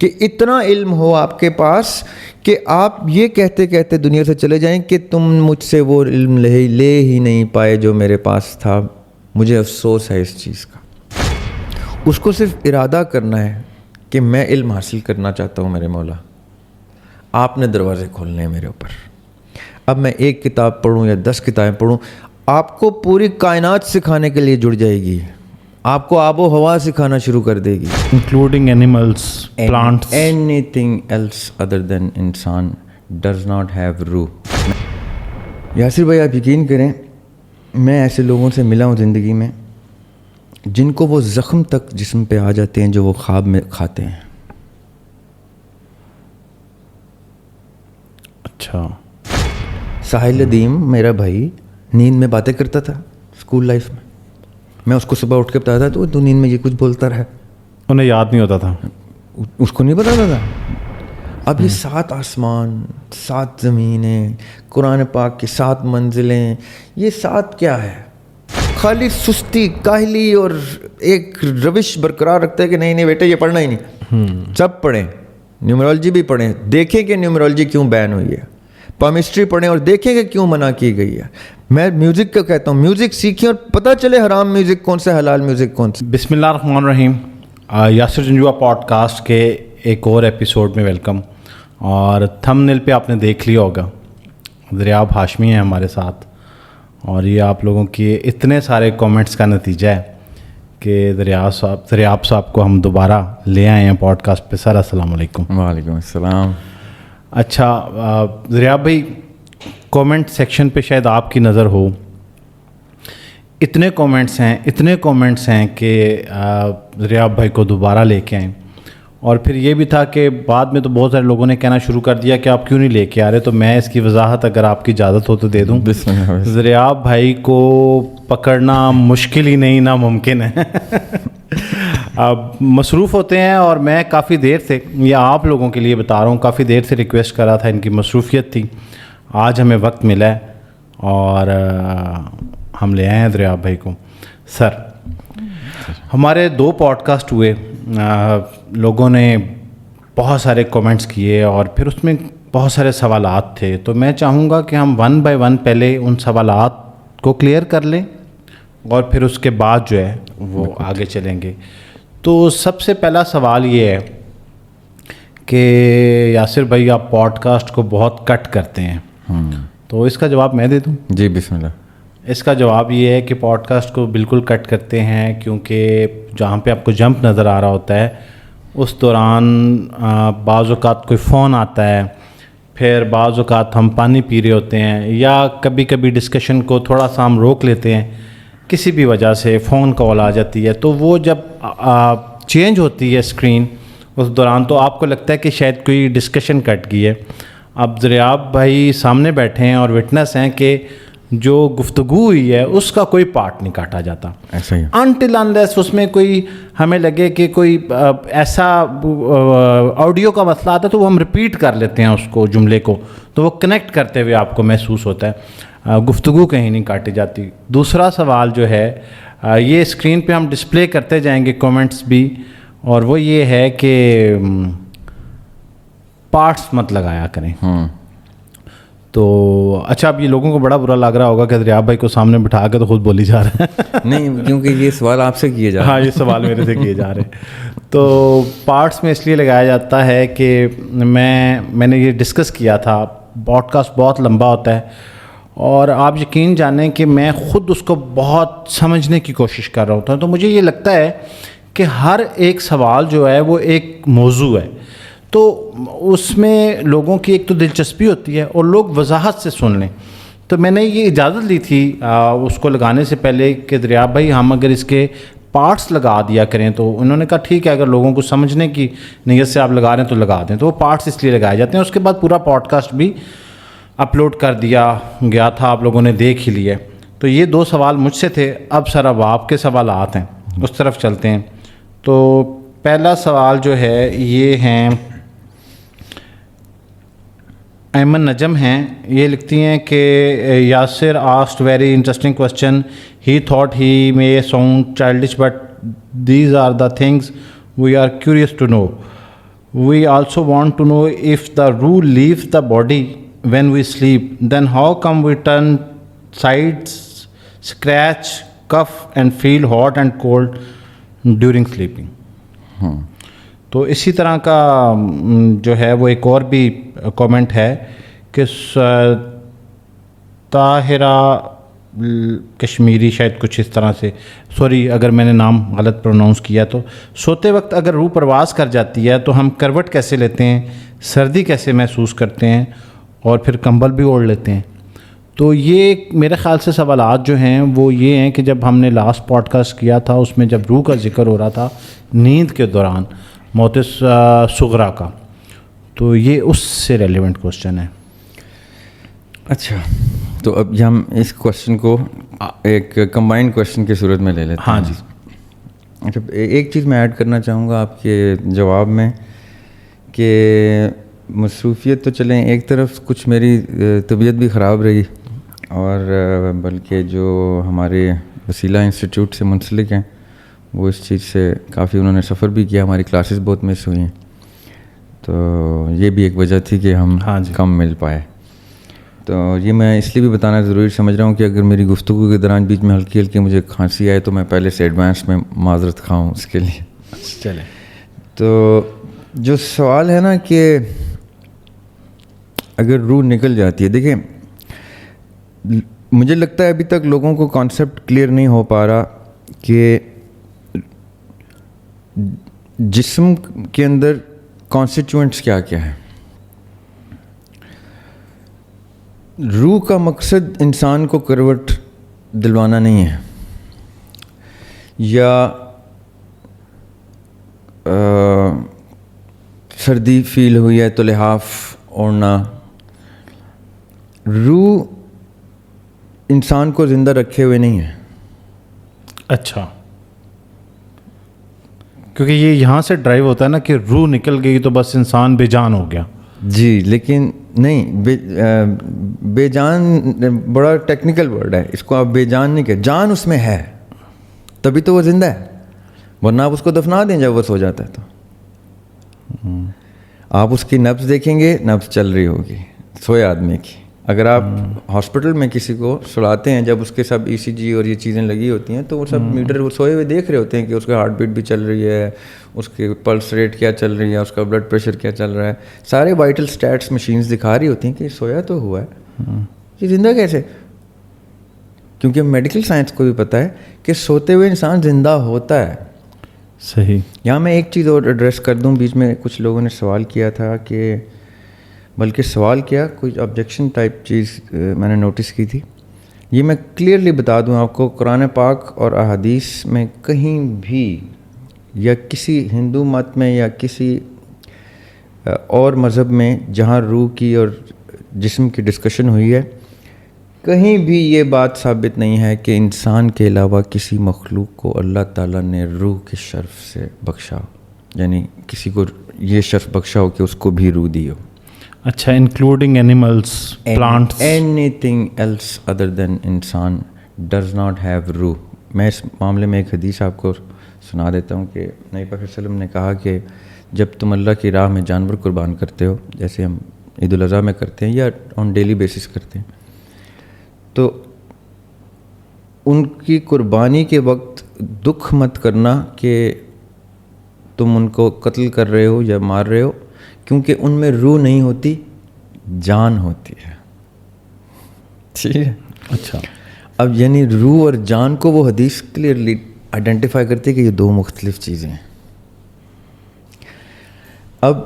کہ اتنا علم ہو آپ کے پاس کہ آپ یہ کہتے کہتے دنیا سے چلے جائیں کہ تم مجھ سے وہ علم لے ہی نہیں پائے جو میرے پاس تھا. مجھے افسوس ہے اس چیز کا. اس کو صرف ارادہ کرنا ہے کہ میں علم حاصل کرنا چاہتا ہوں میرے مولا. آپ نے دروازے کھولنے ہیں میرے اوپر. اب میں 1 کتاب پڑھوں یا 10 کتابیں پڑھوں, آپ کو پوری کائنات سکھانے کے لیے جڑ جائے گی. آپ کو آب و ہوا سکھانا شروع کر دے گی, including animals, plants, anything else other than انسان ڈز ناٹ ہیو روح. یاسر بھائی آپ یقین کریں, میں ایسے لوگوں سے ملا ہوں زندگی میں جن کو وہ زخم تک جسم پہ آ جاتے ہیں جو وہ خواب میں کھاتے ہیں. اچھا. ساحل ندیم میرا بھائی نیند میں باتیں کرتا تھا اسکول لائف میں. میں اس کو صبح اٹھ کے بتاتا تھا تو نیند میں یہ کچھ بولتا رہا. انہیں یاد نہیں ہوتا تھا, اس کو نہیں بتاتا تھا. اب یہ 7 آسمان, 7 زمینیں, قرآن پاک کی 7 منزلیں, یہ 7 کیا ہے؟ خالی سستی, کاہلی اور ایک روش برقرار رکھتا ہے کہ نہیں بیٹے یہ پڑھنا ہی نہیں. سب پڑھیں, نیومرولوجی بھی پڑھیں, دیکھیں کہ نیومرولوجی کیوں بین ہوئی ہے. پامسٹری پڑھیں اور دیکھیں کہ کیوں منع کی گئی ہے. میں میوزک کا کہتا ہوں, میوزک سیکھیں اور پتہ چلے حرام میوزک کون سے, حلال میوزک کون سے. بسم اللہ الرحمن الرحیم. یاسر جنجوعہ پوڈ کاسٹ کے ایک اور ایپیسوڈ میں ویلکم. اور تھمبنیل پہ آپ نے دیکھ لیا ہوگا, دریاب ہاشمی ہیں ہمارے ساتھ, اور یہ آپ لوگوں کی اتنے سارے کومنٹس کا نتیجہ ہے کہ دریاب صاحب کو ہم دوبارہ لے آئے ہیں پوڈ کاسٹ پہ. سر السلام علیکم. وعلیکم السلام. اچھا دریاب بھائی, کومنٹ سیکشن پہ شاید آپ کی نظر ہو, اتنے کومنٹس ہیں کہ دریاب بھائی کو دوبارہ لے کے آئیں. اور پھر یہ بھی تھا کہ بعد میں تو بہت سارے لوگوں نے کہنا شروع کر دیا کہ آپ کیوں نہیں لے کے آ رہے, تو میں اس کی وضاحت اگر آپ کی اجازت ہو تو دے دوں. دریاب بھائی کو پکڑنا مشکل ہی نہیں, ناممکن ہے. اب مصروف ہوتے ہیں, اور میں کافی دیر سے, یہ آپ لوگوں کے لیے بتا رہا ہوں, کافی دیر سے ریکویسٹ کر رہا تھا, ان کی مصروفیت تھی. آج ہمیں وقت ملا ہے اور ہم لے آئے ہیں دریاب بھائی کو. سر, ہمارے 2 پوڈ کاسٹ ہوئے, لوگوں نے بہت سارے کومنٹس کیے اور پھر اس میں بہت سارے سوالات تھے, تو میں چاہوں گا کہ ہم 1 بائی 1 پہلے ان سوالات کو کلیئر کر لیں اور پھر اس کے بعد جو ہے وہ آگے چلیں گے. تو سب سے پہلا سوال یہ ہے کہ یاسر بھائی آپ پوڈ کاسٹ کو بہت کٹ کرتے ہیں, تو اس کا جواب میں دے دوں. جی بسم اللہ. اس کا جواب یہ ہے کہ پوڈ کاسٹ کو بالکل کٹ کرتے ہیں, کیونکہ جہاں پہ آپ کو جمپ نظر آ رہا ہوتا ہے اس دوران بعض اوقات کوئی فون آتا ہے, پھر بعض اوقات ہم پانی پی رہے ہوتے ہیں, یا کبھی کبھی ڈسکشن کو تھوڑا سا ہم روک لیتے ہیں, کسی بھی وجہ سے فون کال آ جاتی ہے, تو وہ جب چینج ہوتی ہے اسکرین اس دوران تو آپ کو لگتا ہے کہ شاید کوئی ڈسکشن کٹ گئی ہے. اب دریاب بھائی سامنے بیٹھے ہیں اور وٹنس ہیں کہ جو گفتگو ہوئی ہے اس کا کوئی پارٹ نہیں کاٹا جاتا, ایسا ہی انٹل انلیس اس میں کوئی ہمیں لگے کہ کوئی ایسا آڈیو کا مسئلہ آتا ہے تو وہ ہم ریپیٹ کر لیتے ہیں اس کو, جملے کو, تو وہ کنیکٹ کرتے ہوئے آپ کو محسوس ہوتا ہے. گفتگو کہیں نہیں کاٹی جاتی. دوسرا سوال جو ہے, یہ اسکرین پہ ہم ڈسپلے کرتے جائیں گے کومنٹس بھی, اور وہ یہ ہے کہ پارٹس مت لگایا کریں. تو اچھا, اب یہ لوگوں کو بڑا برا لگ رہا ہوگا کہ دریاب بھائی کو سامنے بٹھا کے تو خود بولی جا رہے ہیں. نہیں, کیونکہ یہ سوال آپ سے کیے جا رہے ہیں. ہاں, یہ سوال میرے سے کیے جا رہے ہیں. تو پارٹس میں اس لیے لگایا جاتا ہے کہ میں نے یہ ڈسکس کیا تھا, پوڈ کاسٹ بہت لمبا ہوتا ہے اور آپ یقین جانیں کہ میں خود اس کو بہت سمجھنے کی کوشش کر رہا ہوتا ہوں. تو مجھے یہ لگتا ہے کہ ہر ایک سوال جو ہے وہ ایک موضوع ہے, تو اس میں لوگوں کی ایک تو دلچسپی ہوتی ہے اور لوگ وضاحت سے سن لیں. تو میں نے یہ اجازت لی تھی اس کو لگانے سے پہلے کہ دریاب بھائی ہم اگر اس کے پارٹس لگا دیا کریں, تو انہوں نے کہا ٹھیک ہے, اگر لوگوں کو سمجھنے کی نیت سے آپ لگا رہے ہیں تو لگا دیں. تو وہ پارٹس اس لیے لگائے جاتے ہیں. اس کے بعد پورا پوڈ کاسٹ بھی اپلوڈ کر دیا گیا تھا, آپ لوگوں نے دیکھ ہی لیا. تو یہ 2 سوال مجھ سے تھے. اب سر اب آپ کے سوالات ہیں, اس طرف چلتے ہیں. تو پہلا سوال جو ہے یہ ہیں, ایمن نجم ہیں, یہ لکھتی ہیں کہ Yasir asked very interesting question, he thought he may sound childish but these are the things we are curious to know. We also want to know if the ruh leaves the body when we sleep, then how come we turn sides, scratch, cough and feel hot and cold during sleeping? تو اسی طرح کا جو ہے وہ ایک اور بھی کامنٹ ہے کہ طاہرہ کشمیری شاید کچھ اس طرح سے، سوری اگر میں نے نام غلط پروناؤنس کیا، تو سوتے وقت اگر روح پرواز کر جاتی ہے تو ہم کروٹ کیسے لیتے ہیں، سردی کیسے محسوس کرتے ہیں، اور پھر کمبل بھی اوڑھ لیتے ہیں. تو یہ میرے خیال سے سوالات جو ہیں وہ یہ ہیں کہ جب ہم نے لاسٹ پوڈ کاسٹ کیا تھا اس میں جب روح کا ذکر ہو رہا تھا نیند کے دوران موت صغریٰ کا، تو یہ اس سے ریلیونٹ کوشچن ہے. اچھا، تو اب یہ ہم اس کوشچن کو ایک کمبائنڈ کوشچن کی صورت میں لے لیتے ہیں. ہاں جی. اچھا، ایک چیز میں ایڈ کرنا چاہوں گا آپ کے جواب میں کہ مصروفیت تو چلیں ایک طرف، کچھ میری طبیعت بھی خراب رہی، اور بلکہ جو ہمارے وسیلہ انسٹیٹیوٹ سے منسلک ہیں وہ اس چیز سے کافی انہوں نے سفر بھی کیا، ہماری کلاسز بہت مس ہوئی ہیں، تو یہ بھی ایک وجہ تھی کہ ہم کم مل پائے. تو یہ میں اس لیے بھی بتانا ضروری سمجھ رہا ہوں کہ اگر میری گفتگو کے دوران بیچ میں ہلکی ہلکی مجھے کھانسی آئے تو میں پہلے سے ایڈوانس میں معذرت خواہ ہوں اس کے لیے. چلیں، تو جو سوال ہے نا کہ اگر روح نکل جاتی ہے، دیکھیں مجھے لگتا ہے ابھی تک لوگوں کو کانسیپٹ کلیئر نہیں ہو پا رہا کہ جسم کے اندر کانسٹیٹیوئنٹس کیا کیا ہے. روح کا مقصد انسان کو کروٹ دلوانا نہیں ہے یا سردی فیل ہوئی ہے تو لحاف اوڑھنا. روح انسان کو زندہ رکھے ہوئے نہیں ہے. اچھا، کیونکہ یہ یہاں سے ڈرائیو ہوتا ہے نا کہ روح نکل گئی تو بس انسان بے جان ہو گیا. جی، لیکن نہیں، بے جان بڑا ٹیکنیکل ورڈ ہے، اس کو آپ بے جان نہیں کہ، جان اس میں ہے تبھی تو وہ زندہ ہے، ورنہ آپ اس کو دفنا دیں جب وہ سو جاتا ہے. تو آپ اس کی نبض دیکھیں گے، نبض چل رہی ہوگی سوئے آدمی کی. اگر آپ ہاسپٹل میں کسی کو سلاتے ہیں، جب اس کے سب ای سی جی اور یہ چیزیں لگی ہوتی ہیں تو وہ سب میٹر وہ سوئے ہوئے دیکھ رہے ہوتے ہیں کہ اس کا ہارٹ بیٹ بھی چل رہی ہے، اس کی پلس ریٹ کیا چل رہی ہے، اس کا بلڈ پریشر کیا چل رہا ہے، سارے وائٹل سٹیٹس مشینز دکھا رہی ہوتی ہیں کہ سویا تو ہوا ہے، یہ زندہ کیسے؟ کیونکہ میڈیکل سائنس کو بھی پتہ ہے کہ سوتے ہوئے انسان زندہ ہوتا ہے. صحیح. یہاں میں ایک چیز اور ایڈریس کر دوں، بیچ میں کچھ لوگوں نے سوال کیا تھا کہ، بلکہ سوال کیا کوئی آبجیکشن ٹائپ چیز میں نے نوٹس کی تھی. یہ میں کلیئرلی بتا دوں آپ کو، قرآن پاک اور احادیث میں کہیں بھی یا کسی ہندو مت میں یا کسی اور مذہب میں جہاں روح کی اور جسم کی ڈسکشن ہوئی ہے، کہیں بھی یہ بات ثابت نہیں ہے کہ انسان کے علاوہ کسی مخلوق کو اللہ تعالیٰ نے روح کے شرف سے بخشا، یعنی کسی کو یہ شرف بخشا ہو کہ اس کو بھی روح دی ہو. اچھا، including animals, plants, anything else other than انسان ڈز ناٹ ہیو روح. میں اس معاملے میں ایک حدیث آپ کو سنا دیتا ہوں کہ نبی پاک صلی اللہ علیہ وسلم نے کہا کہ جب تم اللہ کی راہ میں جانور قربان کرتے ہو، جیسے ہم عید الاضحیٰ میں کرتے ہیں یا آن ڈیلی بیسس کرتے ہیں، تو ان کی قربانی کے وقت دکھ مت کرنا کہ تم ان کو قتل کر رہے ہو یا مار رہے ہو، کیونکہ ان میں روح نہیں ہوتی، جان ہوتی ہے. ٹھیک ہے. اچھا، اب یعنی روح اور جان کو وہ حدیث کلیئرلی آئیڈینٹیفائی کرتی ہے کہ یہ دو مختلف چیزیں ہیں. اب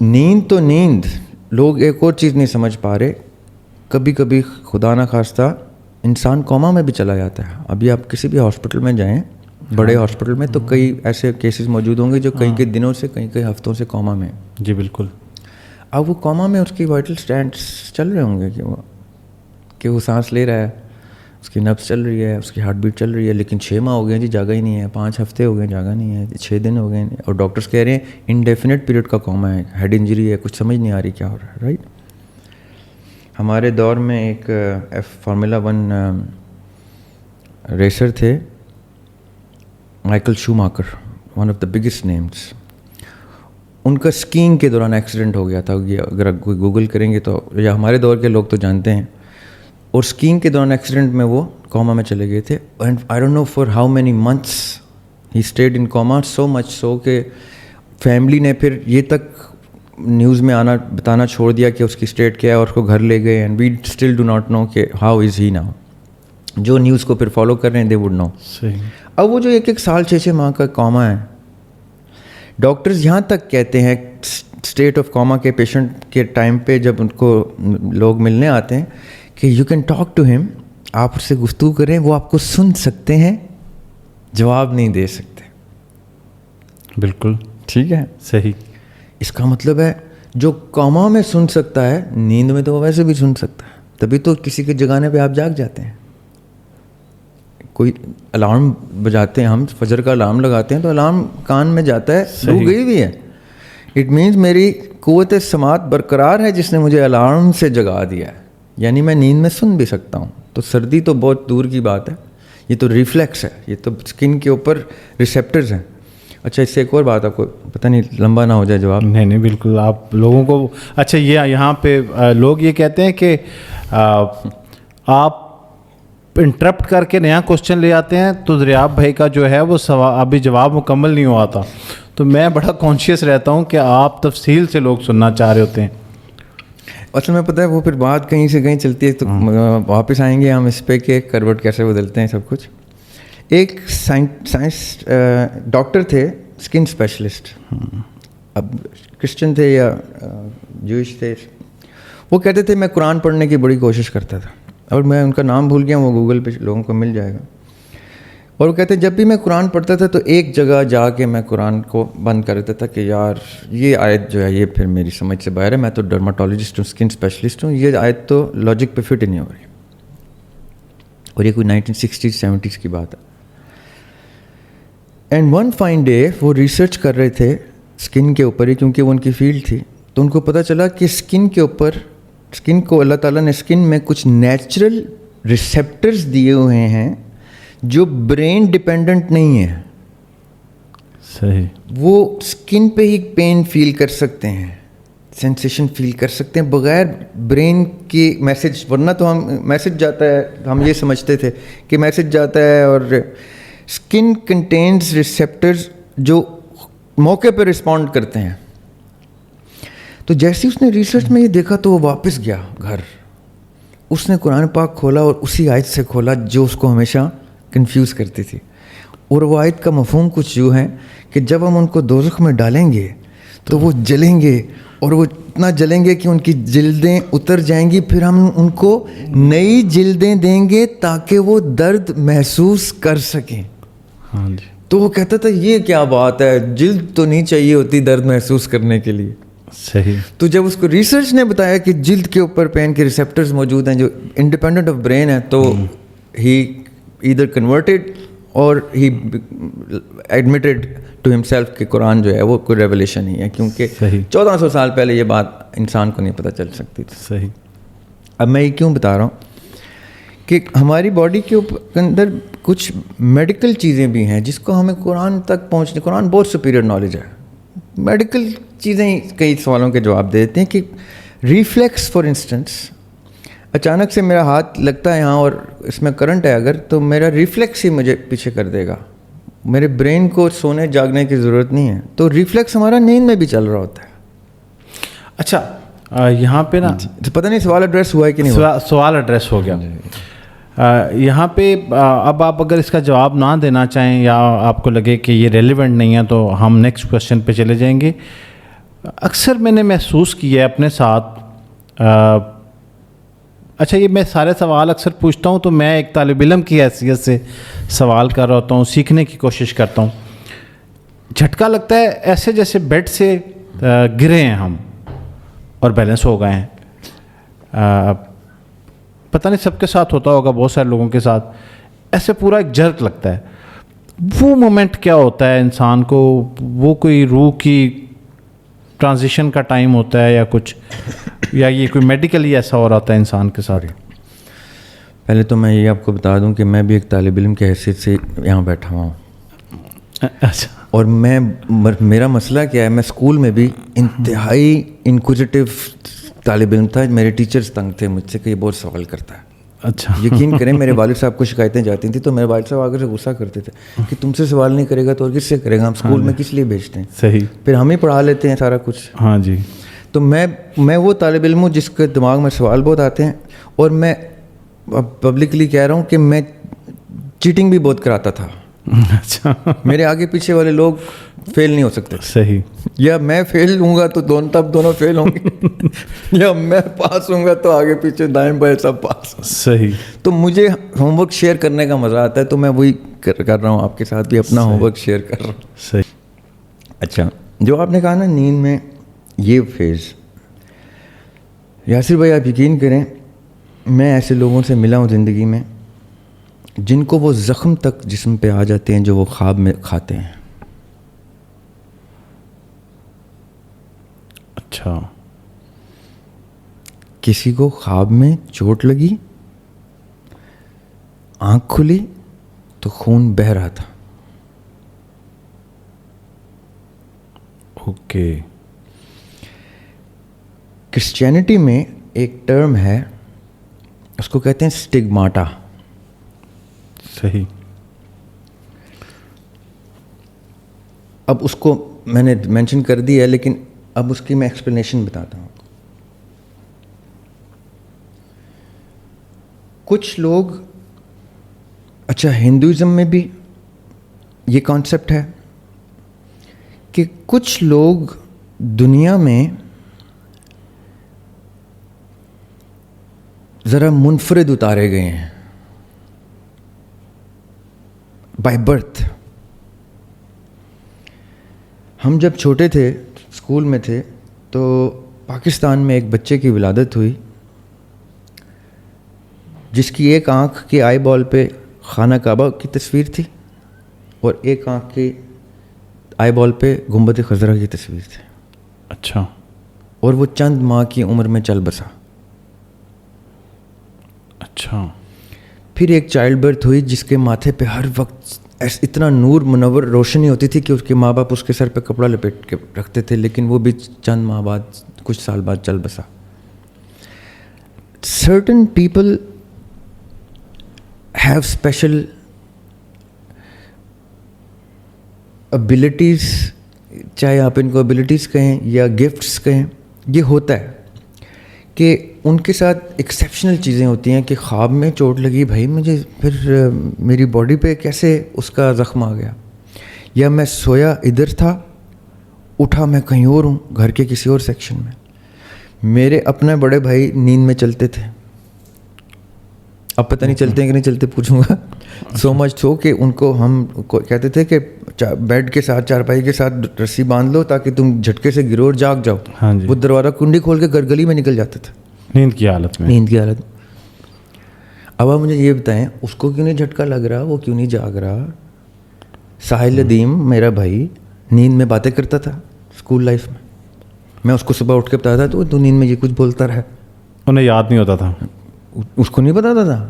نیند تو نیند، لوگ ایک اور چیز نہیں سمجھ پا رہے، کبھی کبھی خدا نہ خواستہ انسان کوما میں بھی چلا جاتا ہے. ابھی آپ کسی بھی ہاسپٹل میں جائیں، بڑے ہاسپٹل میں، تو کئی ایسے کیسز موجود ہوں گے جو کئی کئی دنوں سے، کئی ہفتوں سے کوما میں. جی بالکل. اب وہ کوما میں اس کی وائٹل سٹینٹس چل رہے ہوں گے کہ وہ سانس لے رہا ہے، اس کی نبض چل رہی ہے، اس کی ہارٹ بیٹ چل رہی ہے، لیکن 6 ماہ ہو گئے جی جاگا ہی نہیں ہے، 5 ہفتے ہو گئے جاگا نہیں ہے، 6 دن ہو گئے، اور ڈاکٹرز کہہ رہے ہیں انڈیفینٹ پیریڈ کا کوما ہے، ہیڈ انجری ہے، کچھ سمجھ نہیں آ رہی کیا ہو رہا ہے. رائٹ. ہمارے دور میں ایک فارمولا 1 ریسر تھے، Michael Schumacher, one of the biggest names. ان کا اسکینگ کے دوران ایکسیڈنٹ ہو گیا تھا. یہ اگر آپ کوئی گوگل کریں گے تو, یا ہمارے دور کے لوگ تو جانتے ہیں. اور اسکینگ کے دوران ایکسیڈنٹ میں وہ کوما میں چلے گئے تھے. And I don't know for how many months he stayed in coma, so much so کہ فیملی نے پھر یہ تک نیوز میں آنا بتانا چھوڑ دیا کہ اس کی اسٹیٹ کیا ہے, اور اس کو گھر لے گئے. And we still do not know کہ ہاؤ از ہی ناؤ. جو نیوز کو پھر فالو کر رہے ہیں دے وڈ نو. اب وہ جو 1-1 سال 6-6 ماہ کا کوما ہے, ڈاکٹرز یہاں تک کہتے ہیں اسٹیٹ آف کوما کے پیشنٹ کے ٹائم پہ جب ان کو لوگ ملنے آتے ہیں کہ یو کین ٹاک ٹو ہم, آپ اس سے گفتگو کریں, وہ آپ کو سن سکتے ہیں, جواب نہیں دے سکتے. بالکل ٹھیک ہے, صحیح. اس کا مطلب ہے جو کوما میں سن سکتا ہے, نیند میں تو وہ ویسے بھی سن سکتا ہے. تبھی تو کسی کے جگانے پہ آپ جاگ جاتے ہیں. کوئی الارم بجاتے ہیں, ہم فجر کا الارم لگاتے ہیں تو الارم کان میں جاتا ہے, روح گئی بھی ہے. اٹ مینس میری قوت سماعت برقرار ہے جس نے مجھے الارم سے جگا دیا ہے, یعنی میں نیند میں سن بھی سکتا ہوں. تو سردی تو بہت دور کی بات ہے, یہ تو ریفلیکس ہے, یہ تو اسکن کے اوپر ریسیپٹرز ہیں. اچھا, اس سے ایک اور بات, آپ کو پتہ نہیں لمبا نہ ہو جائے جواب. نہیں بالکل, آپ لوگوں کو اچھا یہ یہاں پہ لوگ یہ کہتے ہیں کہ آپ انٹرپٹ کر کے نیا کوشچن لے آتے ہیں تو دریاب بھائی کا جو ہے وہ ابھی جواب مکمل نہیں ہوا تھا. تو میں بڑا کانشیس رہتا ہوں کہ آپ تفصیل سے لوگ سننا چاہ رہے ہوتے ہیں. اصل میں پتہ ہے وہ پھر بات کہیں سے کہیں چلتی ہے, تو واپس آئیں گے ہم اس پہ کہ کروٹ کیسے بدلتے ہیں سب کچھ. ایک سائنس ڈاکٹر تھے, اسکن اسپیشلسٹ, اب کرسچن تھے یا جوئش تھے. وہ کہتے تھے میں قرآن پڑھنے کی بڑی کوشش کرتا تھا, اور میں ان کا نام بھول گیا, وہ گوگل پہ لوگوں کو مل جائے گا. اور وہ کہتے ہیں جب بھی میں قرآن پڑھتا تھا تو ایک جگہ جا کے میں قرآن کو بند کر دیتا تھا کہ یار یہ آیت جو ہے یہ پھر میری سمجھ سے باہر ہے, میں تو ڈرماٹولوجسٹ ہوں, اسکن اسپیشلسٹ ہوں, یہ آیت تو لاجک پہ فٹ ہی نہیں ہو رہی. اور یہ کوئی 1960s-70s کی بات ہے. اینڈ ون فائن ڈے وہ ریسرچ کر رہے تھے اسکن کے اوپر ہی, کیونکہ وہ ان کی فیلڈ تھی. تو ان کو پتہ چلا کہ اسکن کے اوپر, اسکن کو اللہ تعالیٰ نے اسکن میں کچھ نیچرل ریسیپٹرز دیے ہوئے ہیں جو برین ڈپینڈنٹ نہیں ہیں. صحیح. وہ اسکن پہ ہی پین فیل کر سکتے ہیں, سینسیشن فیل کر سکتے ہیں بغیر برین کی میسج. ورنہ تو ہم میسج جاتا ہے, ہم یہ سمجھتے تھے کہ میسج جاتا ہے, اور اسکن کنٹینز ریسیپٹرز جو موقع پہ رسپونڈ کرتے ہیں. تو جیسے اس نے ریسرچ میں یہ دیکھا تو وہ واپس گیا گھر, اس نے قرآن پاک کھولا اور اسی آیت سے کھولا جو اس کو ہمیشہ کنفیوز کرتی تھی. اور وہ آیت کا مفہوم کچھ یوں ہے کہ جب ہم ان کو دوزخ میں ڈالیں گے تو وہ جلیں گے, اور وہ اتنا جلیں گے کہ ان کی جلدیں اتر جائیں گی, پھر ہم ان کو نئی جلدیں دیں گے تاکہ وہ درد محسوس کر سکیں. ہاں جی. تو وہ کہتا تھا یہ کیا بات ہے, جلد تو نہیں چاہیے ہوتی درد محسوس کرنے کے لیے. صحیح. تو جب اس کو ریسرچ نے بتایا کہ جلد کے اوپر پین کے ریسیپٹرز موجود ہیں جو انڈیپینڈنٹ آف برین ہے, تو ہی ایدر کنورٹیڈ اور ہی ایڈمٹڈ ٹو ہمسیلف کہ قرآن جو ہے وہ کوئی ریولیشن ہی ہے, کیونکہ 1400 سال پہلے یہ بات انسان کو نہیں پتہ چل سکتی تھی. صحیح. اب میں یہ کیوں بتا رہا ہوں کہ ہماری باڈی کے اندر کچھ میڈیکل چیزیں بھی ہیں جس کو ہمیں قرآن تک پہنچنے, قرآن بہت سپیریئر نالج ہے. میڈیکل چیزیں کئی سوالوں کے جواب دے دیتے ہیں کہ ریفلیکس فار انسٹنس, اچانک سے میرا ہاتھ لگتا ہے یہاں اور اس میں کرنٹ ہے اگر, تو میرا ریفلیکس ہی مجھے پیچھے کر دے گا, میرے برین کو سونے جاگنے کی ضرورت نہیں ہے. تو ریفلیکس ہمارا نیند میں بھی چل رہا ہوتا ہے. اچھا یہاں پہ نا پتہ نہیں سوال ایڈریس ہوا ہے کہ نہیں ہوا. سوال ایڈریس ہو گیا. یہاں پہ اب آپ اگر اس کا جواب نہ دینا چاہیں یا آپ کو لگے کہ یہ ریلیونٹ نہیں ہے تو ہم نیکسٹ کویشچن پہ چلے جائیں گے. اکثر میں نے محسوس کیا ہے اپنے ساتھ, اچھا یہ میں سارے سوال اکثر پوچھتا ہوں تو میں ایک طالب علم کی حیثیت سے سوال کر رہا ہوتا ہوں, سیکھنے کی کوشش کرتا ہوں. جھٹکا لگتا ہے ایسے جیسے بیڈ سے گرے ہیں ہم اور بیلنس ہو گئے ہیں. پتہ نہیں سب کے ساتھ ہوتا ہوگا, بہت سارے لوگوں کے ساتھ ایسے پورا ایک جرک لگتا ہے. وہ مومنٹ کیا ہوتا ہے انسان کو, وہ کوئی روح کی ٹرانزیشن کا ٹائم ہوتا ہے یا کچھ, یا یہ کوئی میڈیکلی ایسا ہو رہا ہوتا ہے انسان کے ساتھ؟ پہلے تو میں یہ آپ کو بتا دوں کہ میں بھی ایک طالب علم کی حیثیت سے یہاں بیٹھا ہوا ہوں. اچھا. اور میرا مسئلہ کیا ہے, میں اسکول میں بھی انتہائی انکوزیٹو طالب علم تھا. میرے ٹیچرز تنگ تھے مجھ سے کہ یہ بہت سوال کرتا ہے. اچھا. یقین کریں میرے والد صاحب کو شکایتیں جاتی تھیں تو میرے والد صاحب آ کر غصہ کرتے تھے کہ تم سے سوال نہیں کرے گا تو اور کس سے کرے گا, ہم اسکول میں کس لیے بھیجتے ہیں, صحیح, پھر ہم ہی پڑھا لیتے ہیں سارا کچھ. ہاں جی. تو میں وہ طالب علم ہوں جس کے دماغ میں سوال بہت آتے ہیں, اور میں پبلکلی کہہ رہا ہوں کہ میں چیٹنگ بھی بہت کراتا تھا. اچھا. میرے آگے پیچھے والے لوگ فیل نہیں ہو سکتے. صحیح. یا میں فیل ہوں گا تو دونوں فیل ہوں گے, یا میں پاس ہوں گا تو آگے پیچھے دائیں بائیں سب پاس. صحیح. تو مجھے ہوم ورک شیئر کرنے کا مزہ آتا ہے, تو میں وہی کر رہا ہوں آپ کے ساتھ بھی, اپنا ہوم ورک شیئر کر رہا ہوں. صحیح. اچھا, جو آپ نے کہا نا نیند میں یہ فیز, یاسر بھائی آپ یقین کریں میں ایسے لوگوں سے ملا ہوں زندگی میں جن کو وہ زخم تک جسم پہ آ جاتے ہیں جو وہ خواب میں کھاتے ہیں. اچھا. کسی کو خواب میں چوٹ لگی, آنکھ کھلی تو خون بہہ رہا تھا. اوکے. کرسچینٹی میں ایک ٹرم ہے, اس کو کہتے ہیں اسٹگماٹا. صحیح. اب اس کو میں نے مینشن کر دی ہے, لیکن اب اس کی میں ایکسپلینیشن بتاتا ہوں. کچھ لوگ, اچھا ہندوازم میں بھی یہ کانسیپٹ ہے کہ کچھ لوگ دنیا میں ذرا منفرد اتارے گئے ہیں بائی برتھ. ہم جب چھوٹے تھے اسکول میں تھے تو پاکستان میں ایک بچے کی ولادت ہوئی جس کی ایک آنکھ کے آئی بال پہ خانہ کعبہ کی تصویر تھی اور ایک آنکھ کے آئی بال پہ گنبد خضرا کی تصویر تھی. اچھا. اور وہ چند ماہ کی عمر میں چل بسا. اچھا. پھر ایک چائلڈ برتھ ہوئی جس کے ماتھے پہ ہر وقت اتنا نور منور روشنی ہوتی تھی کہ اس کے ماں باپ اس کے سر پہ کپڑا لپیٹ کے رکھتے تھے, لیکن وہ بھی چند ماہ بعد, کچھ سال بعد چل بسا. Certain people have special abilities, چاہے آپ ان کو ابیلٹیز کہیں یا گفٹس کہیں, یہ ہوتا ہے کہ ان کے ساتھ ایکسیپشنل چیزیں ہوتی ہیں کہ خواب میں چوٹ لگی, بھائی مجھے پھر میری باڈی پہ کیسے اس کا زخم آ گیا, یا میں سویا ادھر تھا اٹھا میں کہیں اور ہوں گھر کے کسی اور سیکشن میں. میرے اپنے بڑے بھائی نیند میں چلتے تھے, اب پتہ نہیں چلتے ہیں کہ نہیں چلتے پوچھوں گا. سو مچ سو کہ ان کو ہم کہتے تھے کہ بیڈ کے ساتھ چارپائی کے ساتھ رسی باندھ لو تاکہ تم جھٹکے سے گرو اور جاگ جاؤ. ہاں جی. وہ دروازہ کنڈی کھول کے گلی میں نکل جاتے تھے نیند کی حالت میں. اب آپ مجھے یہ بتائیں اس کو کیوں نہیں جھٹکا لگ رہا, وہ کیوں نہیں جاگ رہا. ساحل ادیم میرا بھائی نیند میں باتیں کرتا تھا اسکول لائف میں, میں اس کو صبح اٹھ کے بتاتا تھا تو نیند میں یہ کچھ بولتا رہا, انہیں یاد نہیں ہوتا تھا, اس کو نہیں بتاتا تھا.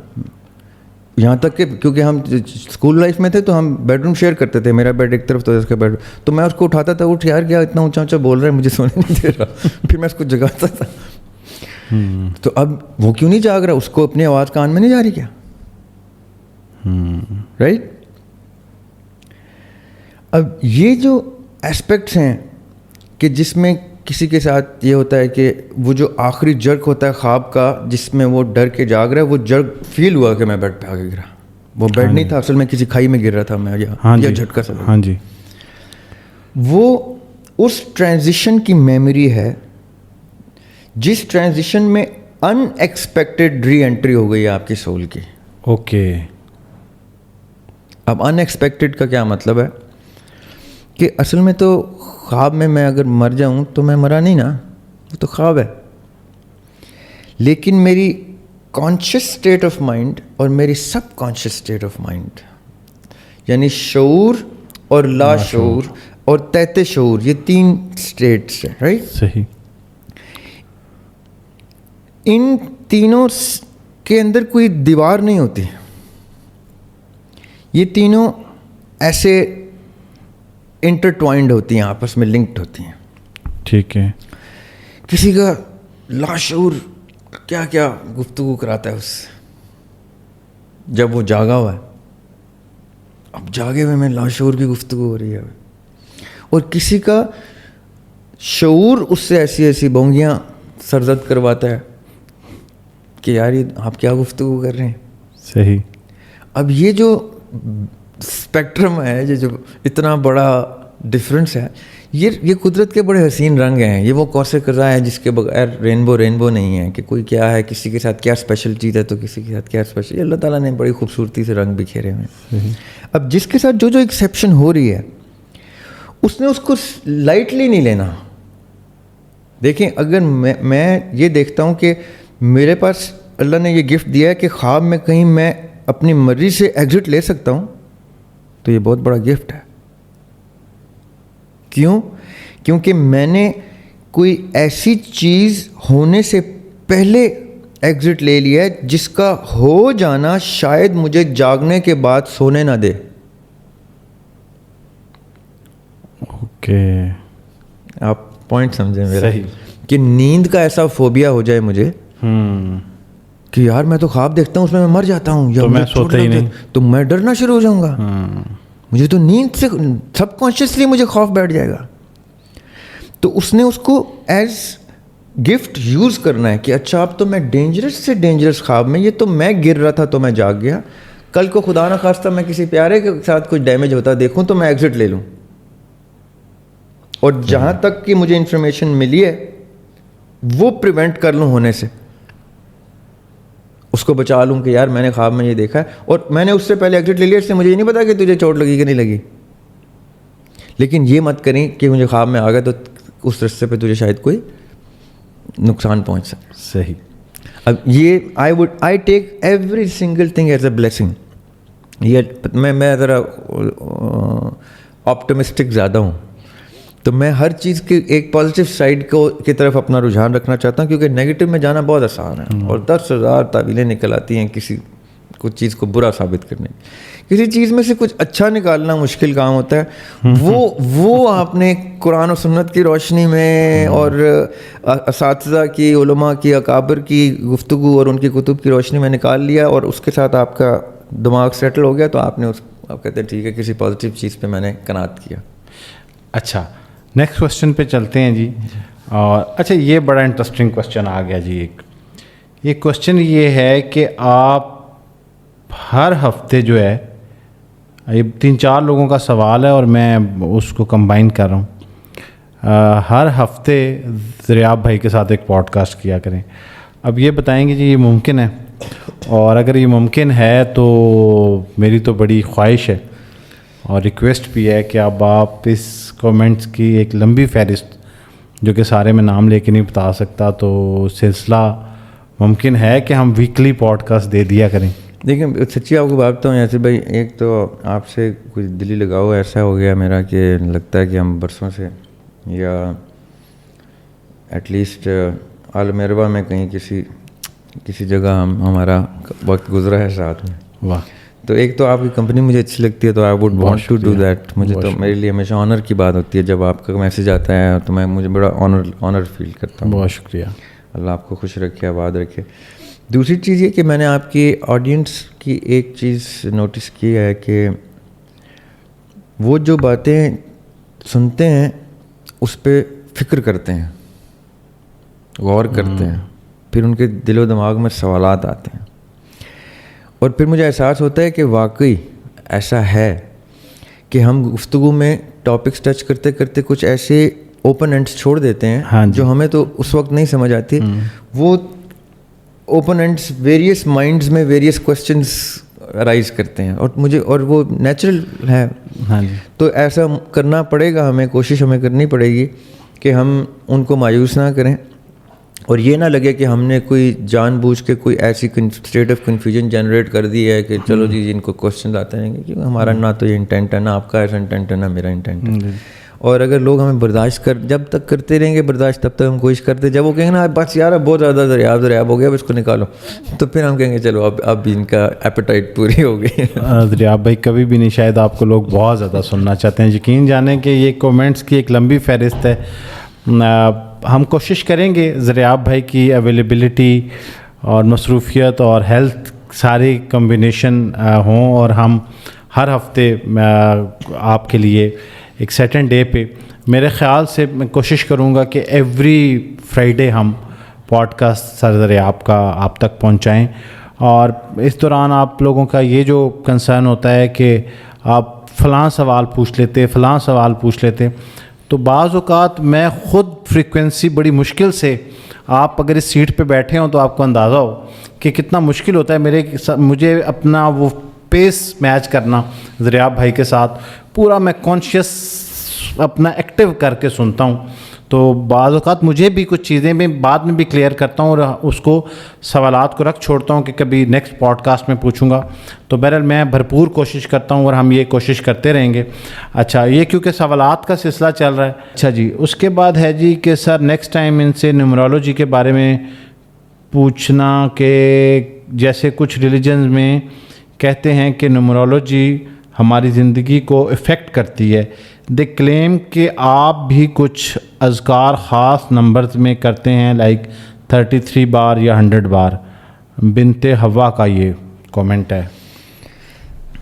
یہاں تک کہ کیونکہ ہم اسکول لائف میں تھے تو ہم بیڈ روم شیئر کرتے تھے, میرا بیڈ ایک طرف تو اس کا بیڈ, تو میں اس کو اٹھاتا تھا, اٹھ یار کیا اتنا اونچا اونچا بول رہا ہے مجھے سونے نہیں دے رہا, پھر میں اس کو جگاتا تھا. تو اب وہ کیوں نہیں جاگ رہا, اس کو اپنی آواز کان میں نہیں جا رہی کیا, رائٹ. اب یہ جو ایسپیکٹس ہیں کہ جس میں کسی کے ساتھ یہ ہوتا ہے کہ وہ جو آخری جرک ہوتا ہے خواب کا جس میں وہ ڈر کے جاگ رہا ہے, وہ جرک فیل ہوا کہ میں بیڈ پہ آ کے گرا, وہ بیڈ نہیں تھا اصل میں کسی کھائی میں گر رہا تھا میں, یا جھٹکا سا. ہاں جی. وہ اس ٹرانزیشن کی میموری ہے جس ٹرانزیشن میں ان ایکسپیکٹڈ ری انٹری ہو گئی ہے آپ کی سول کی. اوکے. اب ان ایکسپیکٹڈ کا کیا مطلب ہے کہ اصل میں تو خواب میں اگر مر جاؤں تو میں مرا نہیں نا, وہ تو خواب ہے, لیکن میری کانشیس اسٹیٹ آف مائنڈ اور میری سب کانشیس اسٹیٹ آف مائنڈ یعنی شعور اور لا شعور اور تحت شعور, یہ تین اسٹیٹس ہیں, رائٹ. صحیح. ان تینوں کے اندر کوئی دیوار نہیں ہوتی, یہ تینوں ایسے انٹرٹوائنڈ ہوتی ہیں, آپس میں لنکڈ ہوتی ہیں. ٹھیک ہے. کسی کا لاشعور کیا کیا گفتگو کراتا ہے اس سے جب وہ جاگا ہوا ہے. اب جاگے ہوئے میں لاشعور کی گفتگو ہو رہی ہے, اور کسی کا شعور اس سے ایسی ایسی بونگیاں سرزد کرواتا ہے کہ یار یہ آپ کیا گفتگو کر رہے ہیں. صحیح. اب یہ جو اسپیکٹرم ہے, جو اتنا بڑا ڈفرینس ہے, یہ قدرت کے بڑے حسین رنگ ہیں. یہ وہ کوثر قزا ہے جس کے بغیر رینبو نہیں ہے, کہ کوئی کیا ہے, کسی کے ساتھ کیا اسپیشل چیز ہے تو کسی کے ساتھ کیا اسپیشل. یہ اللہ تعالیٰ نے بڑی خوبصورتی سے رنگ بکھیرے ہوئے ہیں. اب جس کے ساتھ جو ایکسیپشن ہو رہی ہے اس نے اس کو لائٹلی نہیں لینا. دیکھیں, اگر میں یہ دیکھتا ہوں کہ میرے پاس اللہ نے یہ گفٹ دیا ہے کہ خواب میں کہیں میں اپنی مرضی سے ایگزٹ لے سکتا ہوں, تو یہ بہت بڑا گفٹ ہے. کیوں؟ کیونکہ میں نے کوئی ایسی چیز ہونے سے پہلے ایگزٹ لے لیا ہے جس کا ہو جانا شاید مجھے جاگنے کے بعد سونے نہ دے. اوکے, آپ پوائنٹ سمجھیں میرا, صحیح. کہ نیند کا ایسا فوبیا ہو جائے مجھے کہ یار میں تو خواب دیکھتا ہوں اس میں مر جاتا ہوں, یا میں سوتا ہی نہیں, تو میں ڈرنا شروع ہو جاؤں گا. مجھے تو نیند سے سب کانشیسلی مجھے خوف بیٹھ جائے گا. تو اس نے اس کو ایز گفٹ یوز کرنا ہے کہ اچھا اب تو میں ڈینجرس سے ڈینجرس خواب میں, یہ تو میں گر رہا تھا تو میں جاگ گیا, کل کو خدا نہ خواستہ میں کسی پیارے کے ساتھ کچھ ڈیمیج ہوتا دیکھوں تو میں ایگزٹ لے لوں, اور جہاں تک کہ مجھے انفارمیشن ملی ہے وہ پریونٹ کر لوں ہونے سے, اس کو بچا لوں کہ یار میں نے خواب میں یہ دیکھا ہے اور میں نے اس سے پہلے ایگزٹ لے لیا, اس سے مجھے یہ نہیں پتا کہ تجھے چوٹ لگی کہ نہیں لگی. لیکن یہ مت کریں کہ مجھے خواب میں آ گیا تو اس رستے پہ تجھے شاید کوئی نقصان پہنچ سکے. صحیح. اب یہ I take every single thing as a blessing. یہ میں ذرا آپٹمسٹک زیادہ ہوں, تو میں ہر چیز کی ایک پازیٹیو سائڈ کی طرف اپنا رجحان رکھنا چاہتا ہوں, کیونکہ نیگیٹو میں جانا بہت آسان ہے اور 10,000 تعویلیں نکل آتی ہیں کسی کچھ چیز کو برا ثابت کرنے. کسی چیز میں سے کچھ اچھا نکالنا مشکل کام ہوتا ہے. وہ آپ نے قرآن و سنت کی روشنی میں اور اساتذہ کی, علماء کی, اکابر کی گفتگو اور ان کی کتب کی روشنی میں نکال لیا, اور اس کے ساتھ آپ کا دماغ سیٹل ہو گیا, تو آپ کہتے ہیں ٹھیک ہے کسی پازیٹیو چیز پہ میں نے قناعت کیا. اچھا, نیکسٹ کوشچن پہ چلتے ہیں جی. اور اچھا, یہ بڑا انٹرسٹنگ کوشچن آ گیا جی. یہ کوشچن یہ ہے کہ آپ ہر ہفتے جو ہے, یہ 3-4 لوگوں کا سوال ہے اور میں اس کو کمبائن کر رہا ہوں, ہر ہفتے ریاب بھائی کے ساتھ ایک پوڈ کاسٹ کیا کریں. اب یہ بتائیں گے جی یہ ممکن ہے, اور اگر یہ ممکن ہے تو میری تو بڑی خواہش ہے اور ریکویسٹ بھی ہے کہ اب آپ اس کومنٹس کی ایک لمبی فہرست, جو کہ سارے میں نام لے کے نہیں بتا سکتا, تو سلسلہ ممکن ہے کہ ہم ویکلی پوڈ کاسٹ دے دیا کریں. دیکھیں سچی آپ کو بات بتاؤں یاسر بھائی, ایک تو آپ سے کچھ دلی لگاؤ ایسا ہو گیا میرا کہ لگتا ہے کہ ہم برسوں سے, یا ایٹ لیسٹ عالم میں کہیں کسی جگہ ہمارا وقت گزرا ہے ساتھ میں. واہ. تو ایک تو آپ کی کمپنی مجھے اچھی لگتی ہے, تو I would want to do that. مجھے تو میرے لیے ہمیشہ آنر کی بات ہوتی ہے جب آپ کا میسیج آتا ہے, تو مجھے بڑا آنر فیل کرتا ہوں. بہت شکریہ. اللہ آپ کو خوش رکھے, آباد رکھے. دوسری چیز یہ کہ میں نے آپ کی آڈینس کی ایک چیز نوٹس کی ہے کہ وہ جو باتیں سنتے ہیں اس پہ فکر کرتے ہیں, غور کرتے ہیں, پھر ان کے دل و دماغ میں سوالات آتے ہیں, اور پھر مجھے احساس ہوتا ہے کہ واقعی ایسا ہے کہ ہم گفتگو میں ٹاپکس ٹچ کرتے کرتے کچھ ایسے اوپن اینڈس چھوڑ دیتے ہیں جو ہمیں تو اس وقت نہیں سمجھ آتی. وہ اوپن اینڈس ویریس مائنڈز میں ویریس کوسچنس رائز کرتے ہیں, اور وہ نیچرل ہے. تو ایسا کرنا پڑے گا ہمیں, کوشش ہمیں کرنی پڑے گی کہ ہم ان کو مایوس نہ کریں, اور یہ نہ لگے کہ ہم نے کوئی جان بوجھ کے کوئی ایسی اسٹیٹ آف کنفیوژن جنریٹ کر دی ہے کہ چلو جی ان کو کوسچنز آتے رہیں گے, کیونکہ ہمارا نہ تو یہ انٹینٹ ہے, نہ آپ کا ایسا انٹینٹ ہے, نہ میرا انٹینٹ ہے. اور اگر لوگ ہمیں برداشت جب تک کرتے رہیں گے برداشت تب تک ہم کوشش کرتے. جب وہ کہیں گے نا بس یار اب بہت زیادہ دریاب ہو گیا اب اس کو نکالو, تو پھر ہم کہیں گے چلو اب بھی ان کا ایپیٹائٹ پوری ہو گئی. دریاب بھائی کبھی بھی نہیں, شاید آپ کو لوگ بہت زیادہ سننا چاہتے ہیں. یقین جانیں کہ یہ کومنٹس کی ایک لمبی فہرست ہے. ہم کوشش کریں گے دریاب بھائی کی اویلیبلٹی اور مصروفیت اور ہیلتھ ساری کمبینیشن ہوں, اور ہم ہر ہفتے آپ کے لیے ایک سیٹن ڈے پہ میرے خیال سے میں کوشش کروں گا کہ ایوری فرائیڈے ہم پوڈ کاسٹ سردر آپ تک پہنچائیں. اور اس دوران آپ لوگوں کا یہ جو کنسرن ہوتا ہے کہ آپ فلاں سوال پوچھ لیتے, تو بعض اوقات میں خود فریکوینسی بڑی مشکل سے, آپ اگر اس سیٹ پہ بیٹھے ہوں تو آپ کو اندازہ ہو کہ کتنا مشکل ہوتا ہے مجھے اپنا وہ پیس میچ کرنا دریاب بھائی کے ساتھ. پورا میں کانشیس اپنا ایکٹیو کر کے سنتا ہوں, تو بعض اوقات مجھے بھی کچھ چیزیں میں بعد میں بھی کلیئر کرتا ہوں اور اس کو سوالات کو رکھ چھوڑتا ہوں کہ کبھی نیکسٹ پوڈ کاسٹ میں پوچھوں گا. تو بہرحال میں بھرپور کوشش کرتا ہوں اور ہم یہ کوشش کرتے رہیں گے. اچھا, یہ کیونکہ سوالات کا سلسلہ چل رہا ہے. اچھا جی, اس کے بعد ہے جی کہ سر نیکسٹ ٹائم ان سے نیومرولوجی کے بارے میں پوچھنا کہ جیسے کچھ ریلیجنز میں کہتے ہیں کہ نیومرولوجی ہماری زندگی کو افیکٹ کرتی ہے. دے کلیم کہ آپ بھی کچھ اذکار خاص نمبرز میں کرتے ہیں, لائک 33 بار یا 100 بار. بنت حوا کا یہ کومنٹ ہے.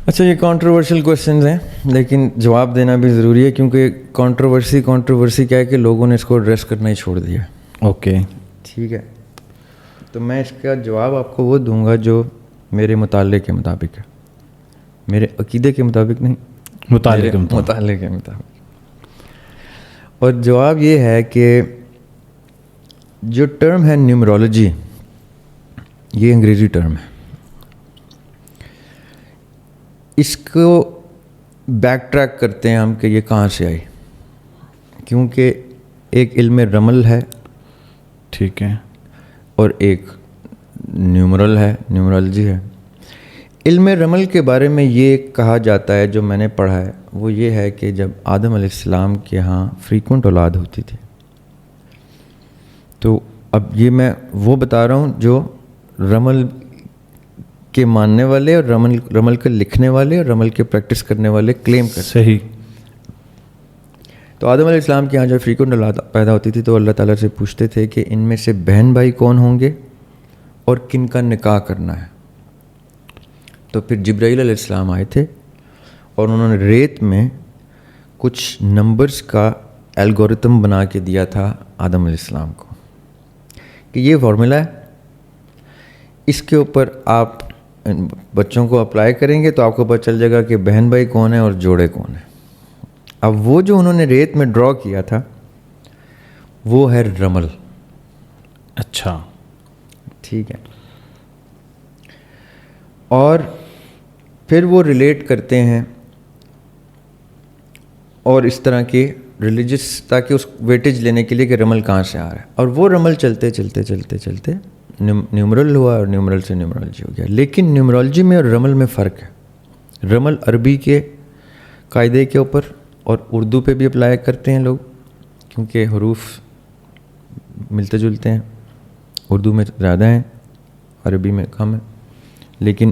اچھا, یہ کانٹروورشل کویشچنز ہیں لیکن جواب دینا بھی ضروری ہے, کیونکہ کانٹروورسی کیا ہے کہ لوگوں نے اس کو ایڈریس کرنا ہی چھوڑ دیا. اوکے ٹھیک ہے, تو میں اس کا جواب آپ کو وہ دوں گا جو میرے مطالعے کے مطابق ہے, میرے عقیدے کے مطابق نہیں, مطالعے کے مطابق. اور جواب یہ ہے کہ جو ٹرم ہے نیومرولوجی, یہ انگریزی ٹرم ہے. اس کو بیک ٹریک کرتے ہیں ہم کہ یہ کہاں سے آئی, کیونکہ ایک علم رمل ہے, ٹھیک ہے, اور ایک نیومرولوجی ہے. علم رمل کے بارے میں یہ کہا جاتا ہے, جو میں نے پڑھا ہے وہ یہ ہے کہ جب آدم علیہ السلام کے یہاں فریکوینٹ اولاد ہوتی تھی, تو اب یہ میں وہ بتا رہا ہوں جو رمل کے ماننے والے اور رمل کے لکھنے والے اور رمل کے پریکٹس کرنے والے کلیم کرتے. صحیح. تو آدم علیہ السلام کے یہاں جب فریکوینٹ اولاد پیدا ہوتی تھی تو اللہ تعالیٰ سے پوچھتے تھے کہ ان میں سے بہن بھائی کون ہوں گے اور کن کا نکاح کرنا ہے. تو پھر جبرائیل علیہ السلام آئے تھے اور انہوں نے ریت میں کچھ نمبرز کا الگورتھم بنا کے دیا تھا آدم علیہ السلام کو کہ یہ فارمولہ ہے, اس کے اوپر آپ بچوں کو اپلائی کریں گے تو آپ کو پتہ چل جائے گا کہ بہن بھائی کون ہیں اور جوڑے کون ہیں. اب وہ جو انہوں نے ریت میں ڈرا کیا تھا وہ ہے رمل. اچھا, ٹھیک ہے. اور پھر وہ ریلیٹ کرتے ہیں اور اس طرح کے ریلیجس, تاکہ اس ویٹیج لینے کے لیے کہ رمل کہاں سے آ رہا ہے, اور وہ رمل چلتے نیومرل ہوا اور نیومرل سے نیومرولوجی ہو گیا. لیکن نیومرولوجی میں اور رمل میں فرق ہے. رمل عربی کے قاعدے کے اوپر اور اردو پہ بھی اپلائی کرتے ہیں لوگ, کیونکہ حروف ملتے جلتے ہیں, اردو میں زیادہ ہیں عربی میں کم ہے, لیکن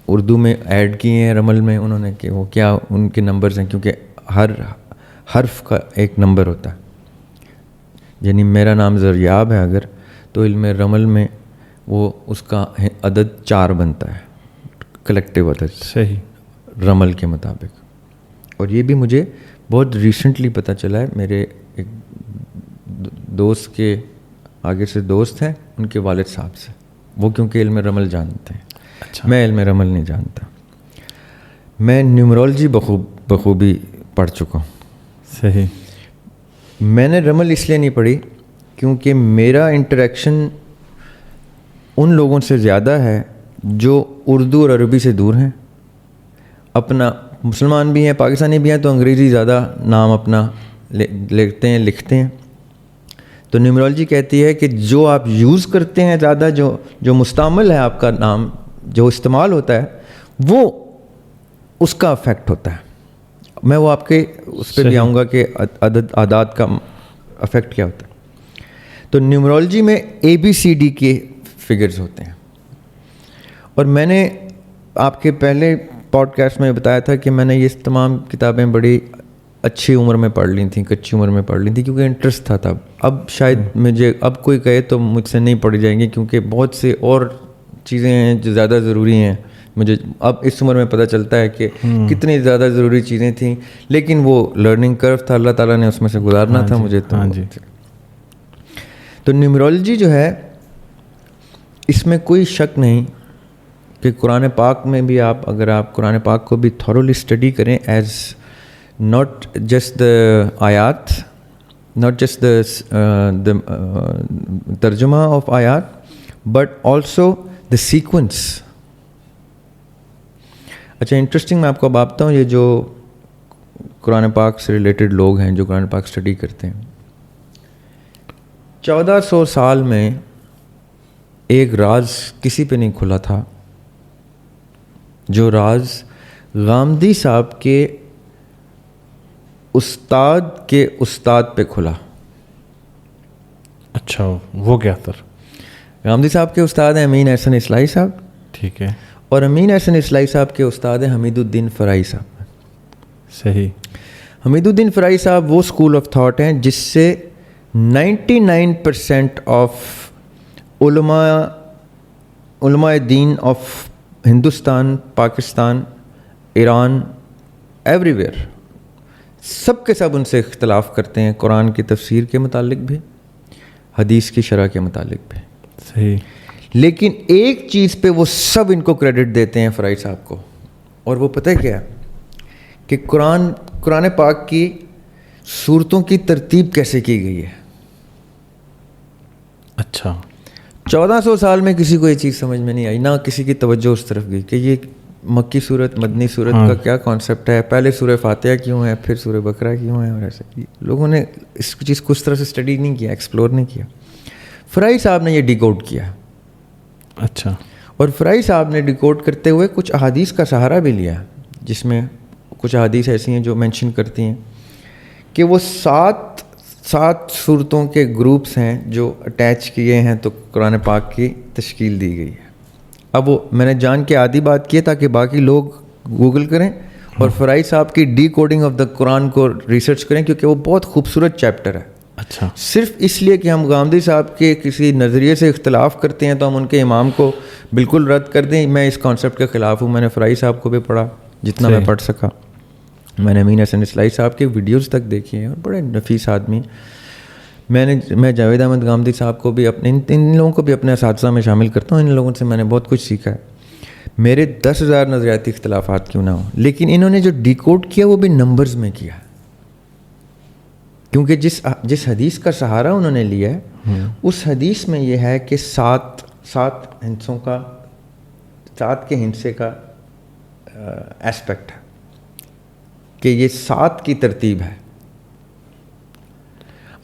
اردو میں ایڈ کیے ہیں رمل میں انہوں نے کہ وہ کیا ان کے نمبرز ہیں, کیونکہ ہر حرف کا ایک نمبر ہوتا ہے. یعنی میرا نام زریاب ہے اگر, تو علم رمل میں وہ اس کا عدد 4 بنتا ہے, کلیکٹیو عدد. صحیح, رمل کے مطابق. اور یہ بھی مجھے بہت ریسنٹلی پتہ چلا ہے, میرے ایک دوست کے آگے سے دوست ہیں, ان کے والد صاحب سے, وہ کیونکہ علم رمل جانتے ہیں. اچھا, میں علم رمل نہیں جانتا. میں نیومرولوجی بخوبی پڑھ چکا ہوں. صحیح. میں نے رمل اس لیے نہیں پڑھی کیونکہ میرا انٹریکشن ان لوگوں سے زیادہ ہے جو اردو اور عربی سے دور ہیں. اپنا مسلمان بھی ہیں, پاکستانی بھی ہیں, تو انگریزی زیادہ نام اپنا لکھتے ہیں. تو نیومرولوجی کہتی ہے کہ جو آپ یوز کرتے ہیں زیادہ, جو مستعمل ہے آپ کا نام جو استعمال ہوتا ہے, وہ اس کا افیکٹ ہوتا ہے. میں وہ آپ کے اس پہ بھی آؤں گا کہ عادات کا افیکٹ کیا ہوتا ہے. تو نیومرولوجی میں ABCD کے فگرز ہوتے ہیں, اور میں نے آپ کے پہلے پوڈ کاسٹ میں بتایا تھا کہ میں نے یہ تمام کتابیں بڑی اچھی عمر میں پڑھ لی تھیں, کچی عمر میں پڑھ لی تھیں, کیونکہ انٹرسٹ تھا تب. اب شاید مجھے اب کوئی کہے تو مجھ سے نہیں پڑھی جائیں گی, کیونکہ بہت سے اور چیزیں ہیں جو زیادہ ضروری ہیں. مجھے اب اس عمر میں پتہ چلتا ہے کہ کتنی زیادہ ضروری چیزیں تھیں, لیکن وہ لرننگ کرو تھا, اللہ تعالیٰ نے اس میں سے گزارنا تھا مجھے. تو نیومرولوجی جو ہے اس میں کوئی شک نہیں کہ قرآن پاک میں بھی اگر آپ قرآن پاک کو بھی تھورولی اسٹڈی کریں, ایز not just the آیات, not just the ترجمہ of آیات, but also the sequence. اچھا انٹرسٹنگ, میں آپ کو بتاتا ہوں, یہ جو قرآن پاک سے ریلیٹڈ لوگ ہیں جو قرآن پاک اسٹڈی کرتے ہیں, 1400 سال میں ایک راز کسی پہ نہیں کھلا تھا, جو راز غامدی صاحب کے استاد پہ کھلا. اچھا, وہ کیا تھا؟ غامدی صاحب کے استاد ہیں امین احسن اصلاحی صاحب, ٹھیک ہے, اور امین احسن اصلاحی صاحب کے استاد ہیں حمید الدین فرائی صاحب. صحیح. حمید الدین فرائی صاحب وہ اسکول آف تھاٹ ہیں جس سے 99% آف علماء دین of Hindustan, Pakistan, Iran, everywhere, سب کے سب ان سے اختلاف کرتے ہیں, قرآن کی تفسیر کے متعلق بھی, حدیث کی شرح کے متعلق بھی. صحیح. لیکن ایک چیز پہ وہ سب ان کو کریڈٹ دیتے ہیں فرائی صاحب کو, اور وہ پتہ ہے کیا ہے کہ قرآن پاک کی صورتوں کی ترتیب کیسے کی گئی ہے. اچھا. 1400 سال میں کسی کو یہ چیز سمجھ میں نہیں آئی, نہ کسی کی توجہ اس طرف گئی کہ یہ مکی صورت مدنی صورت کا کیا کانسیپٹ ہے, پہلے سورہ فاتحہ کیوں ہے, پھر سورہ بقرہ کیوں ہے, اور ایسے لوگوں نے اس چیز کو اس طرح سے اسٹڈی نہیں کیا, ایکسپلور نہیں کیا. فرائی صاحب نے یہ ڈیکوڈ کیا. اچھا. اور فرائی صاحب نے ڈیکوڈ کرتے ہوئے کچھ احادیث کا سہارا بھی لیا, جس میں کچھ احادیث ایسی ہیں جو مینشن کرتی ہیں کہ وہ سات صورتوں کے گروپس ہیں جو اٹیچ کیے ہیں تو قرآن پاک کی تشکیل دی گئی ہے. اب وہ میں نے جان کے آدھی بات کی تاکہ باقی لوگ گوگل کریں اور فرائی صاحب کی ڈی کوڈنگ آف دا قرآن کو ریسرچ کریں, کیونکہ وہ بہت خوبصورت چیپٹر ہے. اچھا. صرف اس لیے کہ ہم غامدی صاحب کے کسی نظریے سے اختلاف کرتے ہیں تو ہم ان کے امام کو بالکل رد کر دیں, میں اس کانسیپٹ کے خلاف ہوں. میں نے فرائی صاحب کو بھی پڑھا جتنا میں پڑھ سکا, میں نے امین احسن اصلاحی صاحب کے ویڈیوز تک دیکھے ہیں, اور بڑے نفیس آدمی. میں جاوید احمد غامدی صاحب کو بھی اپنے ان لوگوں کو بھی اپنے اساتذہ میں شامل کرتا ہوں. ان لوگوں سے میں نے بہت کچھ سیکھا ہے. میرے 10,000 نظریاتی اختلافات کیوں نہ ہوں, لیکن انہوں نے جو ڈیکوڈ کیا وہ بھی نمبرز میں کیا, کیونکہ جس حدیث کا سہارا انہوں نے لیا ہے اس حدیث میں یہ ہے کہ سات ہندسوں کا, 7 کے ہندسے کا ایسپیکٹ ہے کہ یہ 7 کی ترتیب ہے.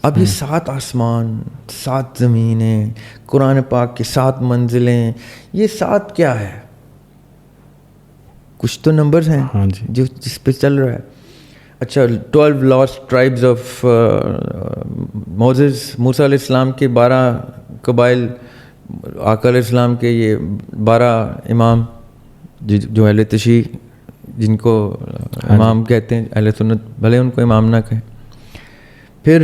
اب یہ 7 آسمان, 7 زمینیں, قرآن پاک کی 7 منزلیں, یہ 7 کیا ہے؟ کچھ تو نمبرز ہیں جو جس پہ چل رہا ہے. اچھا, 12 لاسٹ ٹرائبز آف موسیٰ علیہ السلام کے 12 قبائل, آقا علیہ السلام کے یہ 12 امام جو اہل تشیع جن کو امام کہتے ہیں, اہل سنت بھلے ان کو امام نہ کہیں. پھر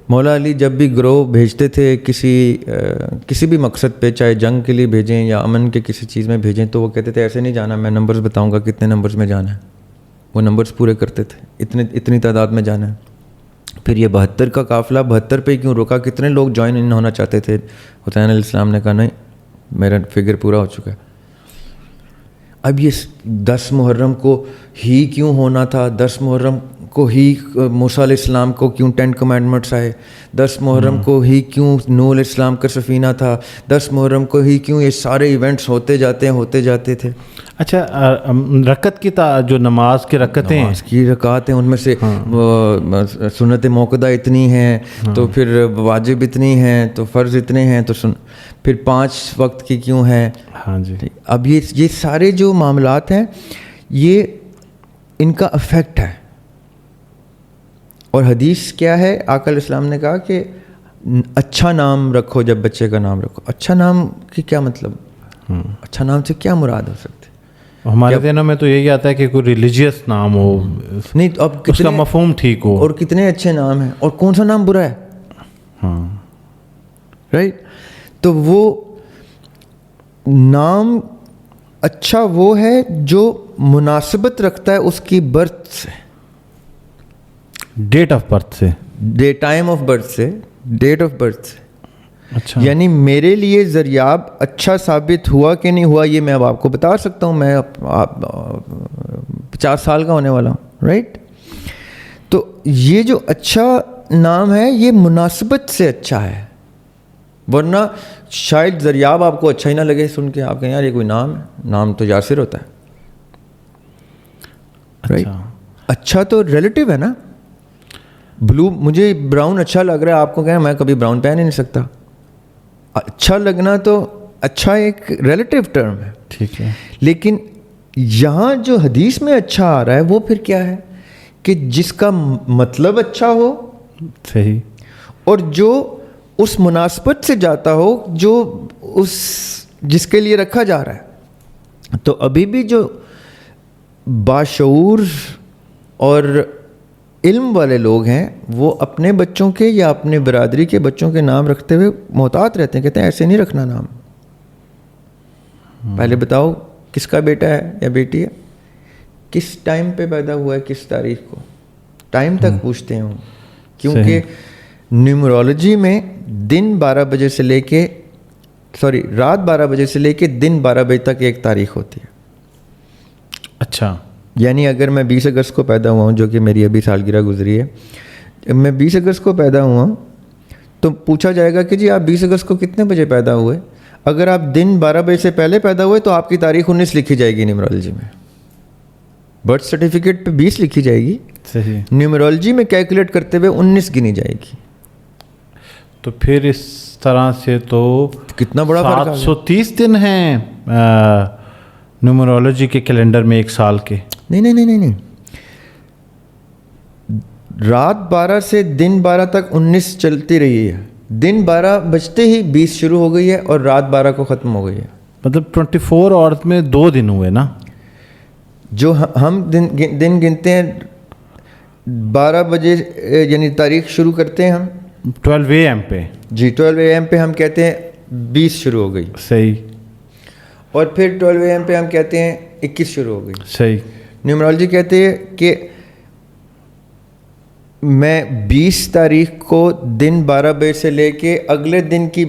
مولا علی جب بھی گروہ بھیجتے تھے کسی بھی مقصد پہ, چاہے جنگ کے لیے بھیجیں یا امن کے کسی چیز میں بھیجیں, تو وہ کہتے تھے ایسے نہیں جانا, میں نمبرز بتاؤں گا کتنے نمبرز میں جانا ہے. وہ نمبرز پورے کرتے تھے, اتنی تعداد میں جانا ہے. پھر یہ 72 کا قافلہ 72 پہ کیوں رکا, کتنے لوگ جوائن ان ہونا چاہتے تھے. حسین علیہ السلام نے کہا نہیں, میرا فگر پورا ہو چکا ہے. اب یہ 10 محرم کو ہی کیوں ہونا تھا, 10 محرم کو ہی موسیٰ علیہ السلام کو کیوں 10 کمانڈمنٹس آئے, 10 محرم کو ہی کیوں نوح علیہ السلام کا سفینہ تھا, 10 محرم کو ہی کیوں یہ سارے ایونٹس ہوتے جاتے تھے. اچھا, رکعت کی جو نماز کی رکعتیں ہیں, نماز کی رکعتیں ان میں سے سنت موقدہ اتنی ہیں, تو پھر واجب اتنی ہیں, تو فرض اتنے ہیں, تو پھر 5 وقت کی کیوں ہیں. ہاں جی. اب یہ سارے جو معاملات ہیں یہ ان کا افیکٹ ہے اور حدیث کیا ہے؟ آقا علیہ السلام نے کہا کہ اچھا نام رکھو جب بچے کا نام رکھو. اچھا نام کی کیا مطلب؟ اچھا نام سے کیا مراد ہو سکتی؟ ہمارے ذہنوں میں تو یہی آتا ہے کہ کوئی ریلیجیس نام ہو, نہیں تو اب اس کا مفہوم ٹھیک ہو. اور کتنے اچھے نام ہیں, اور کون سا نام برا ہے؟ ہاں رائٹ. تو وہ نام اچھا وہ ہے جو مناسبت رکھتا ہے اس کی برتھ سے, ڈیٹ آف برتھ سے, ٹائم آف برتھ سے, ڈیٹ آف برتھ سے. اچھا یعنی میرے لیے زریاب اچھا ثابت ہوا کہ نہیں ہوا یہ میں اب آپ کو بتا سکتا ہوں. میں 50 سال کا ہونے والا ہوں, رائٹ. تو یہ جو اچھا نام ہے یہ مناسبت سے اچھا ہے, ورنہ شاید زریاب آپ کو اچھا ہی نہ لگے سن کے, آپ کہیں یار یہ کوئی نام ہے, نام تو یاسر ہوتا ہے, رائٹ. اچھا تو ریلیٹیو ہے نا. بلو, مجھے براؤن اچھا لگ رہا ہے, آپ کو کہیں میں کبھی براؤن پہن ہی نہیں سکتا. اچھا لگنا تو اچھا ایک ریلیٹیو ٹرم ہے, ٹھیک ہے. لیکن یہاں جو حدیث میں اچھا آ رہا ہے وہ پھر کیا ہے کہ جس کا مطلب اچھا ہو, صحیح, اور جو اس مناسبت سے جاتا ہو جو اس جس کے لیے رکھا جا رہا ہے. تو ابھی بھی جو باشعور اور علم والے لوگ ہیں وہ اپنے بچوں کے یا اپنے برادری کے بچوں کے نام رکھتے ہوئے محتاط رہتے ہیں, کہتے ہیں ایسے نہیں رکھنا نام. پہلے بتاؤ کس کا بیٹا ہے یا بیٹی ہے, کس ٹائم پہ پیدا ہوا ہے, کس تاریخ کو, ٹائم تک پوچھتے ہیں. کیونکہ نیومرولوجی میں دن 12 بجے سے لے کے رات 12 بجے سے لے کے دن 12 بجے تک ایک تاریخ ہوتی ہے. اچھا, یعنی اگر میں 20 اگست کو پیدا ہوا ہوں, جو کہ میری ابھی سالگرہ گزری ہے, میں 20 اگست کو پیدا ہوا ہوں تو پوچھا جائے گا کہ جی آپ 20 اگست کو کتنے بجے پیدا ہوئے. اگر آپ دن 12 بجے سے پہلے پیدا ہوئے تو آپ کی تاریخ 19 لکھی جائے گی نیومرولوجی میں, برتھ سرٹیفکیٹ پہ 20 لکھی جائے گی, صحیح. نیومرولوجی میں کیلکولیٹ کرتے ہوئے 19 گنی جائے گی. تو پھر اس طرح سے تو کتنا بڑا فرق ہے. 730 دن ہیں نیومرولوجی کے کیلنڈر میں ایک سال کے. نہیں, رات 12 سے دن 12 تک 19 چلتی رہی ہے, دن 12 بجتے ہی 20 شروع ہو گئی ہے اور رات 12 کو ختم ہو گئی ہے. مطلب 24 آورز میں 2 دن ہوئے نا. جو ہم دن گنتے ہیں 12 بجے, یعنی تاریخ شروع کرتے ہیں ہم 12 AM پہ. جی 12 AM پہ ہم کہتے ہیں 20 شروع ہو گئی, صحیح. اور پھر 12 AM پہ ہم کہتے ہیں 21 شروع ہو گئی, صحیح. نیومرولوجی کہتے ہیں کہ میں 20 تاریخ کو دن 12 بجے سے لے کے اگلے دن کی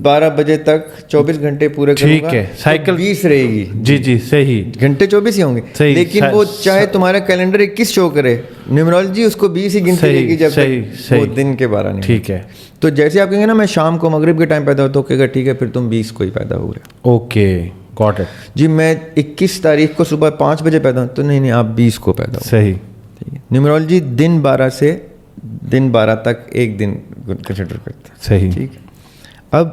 12 بجے تک 24 گھنٹے پورے کروں گا. ٹھیک ہے, سائیکل 20 رہے گی. جی صحیح, گھنٹے 24 ہی ہوں گے, لیکن وہ چاہے تمہارا کیلنڈر 21 شو کرے, نیومرولوجی اس کو 20 ہی گنتی رہے گی جب تک وہ دن کے 12 نہیں. ٹھیک ہے. تو جیسے آپ کہیں گے نا میں شام کو مغرب کے ٹائم پیدا ہوں تو کہے گا ٹھیک ہے پھر تم 20 کو ہی پیدا ہو رہے. Okay, got it. جی میں 21 تاریخ کو صبح 5 بجے پیدا ہوں تو نہیں آپ 20 کو پیدا ہو. صحیح. نیومرولوجی دن 12 سے دن 12 تک ایک دن کنسیڈر کرتا ہے. صحیح. ٹھیک ہے. اب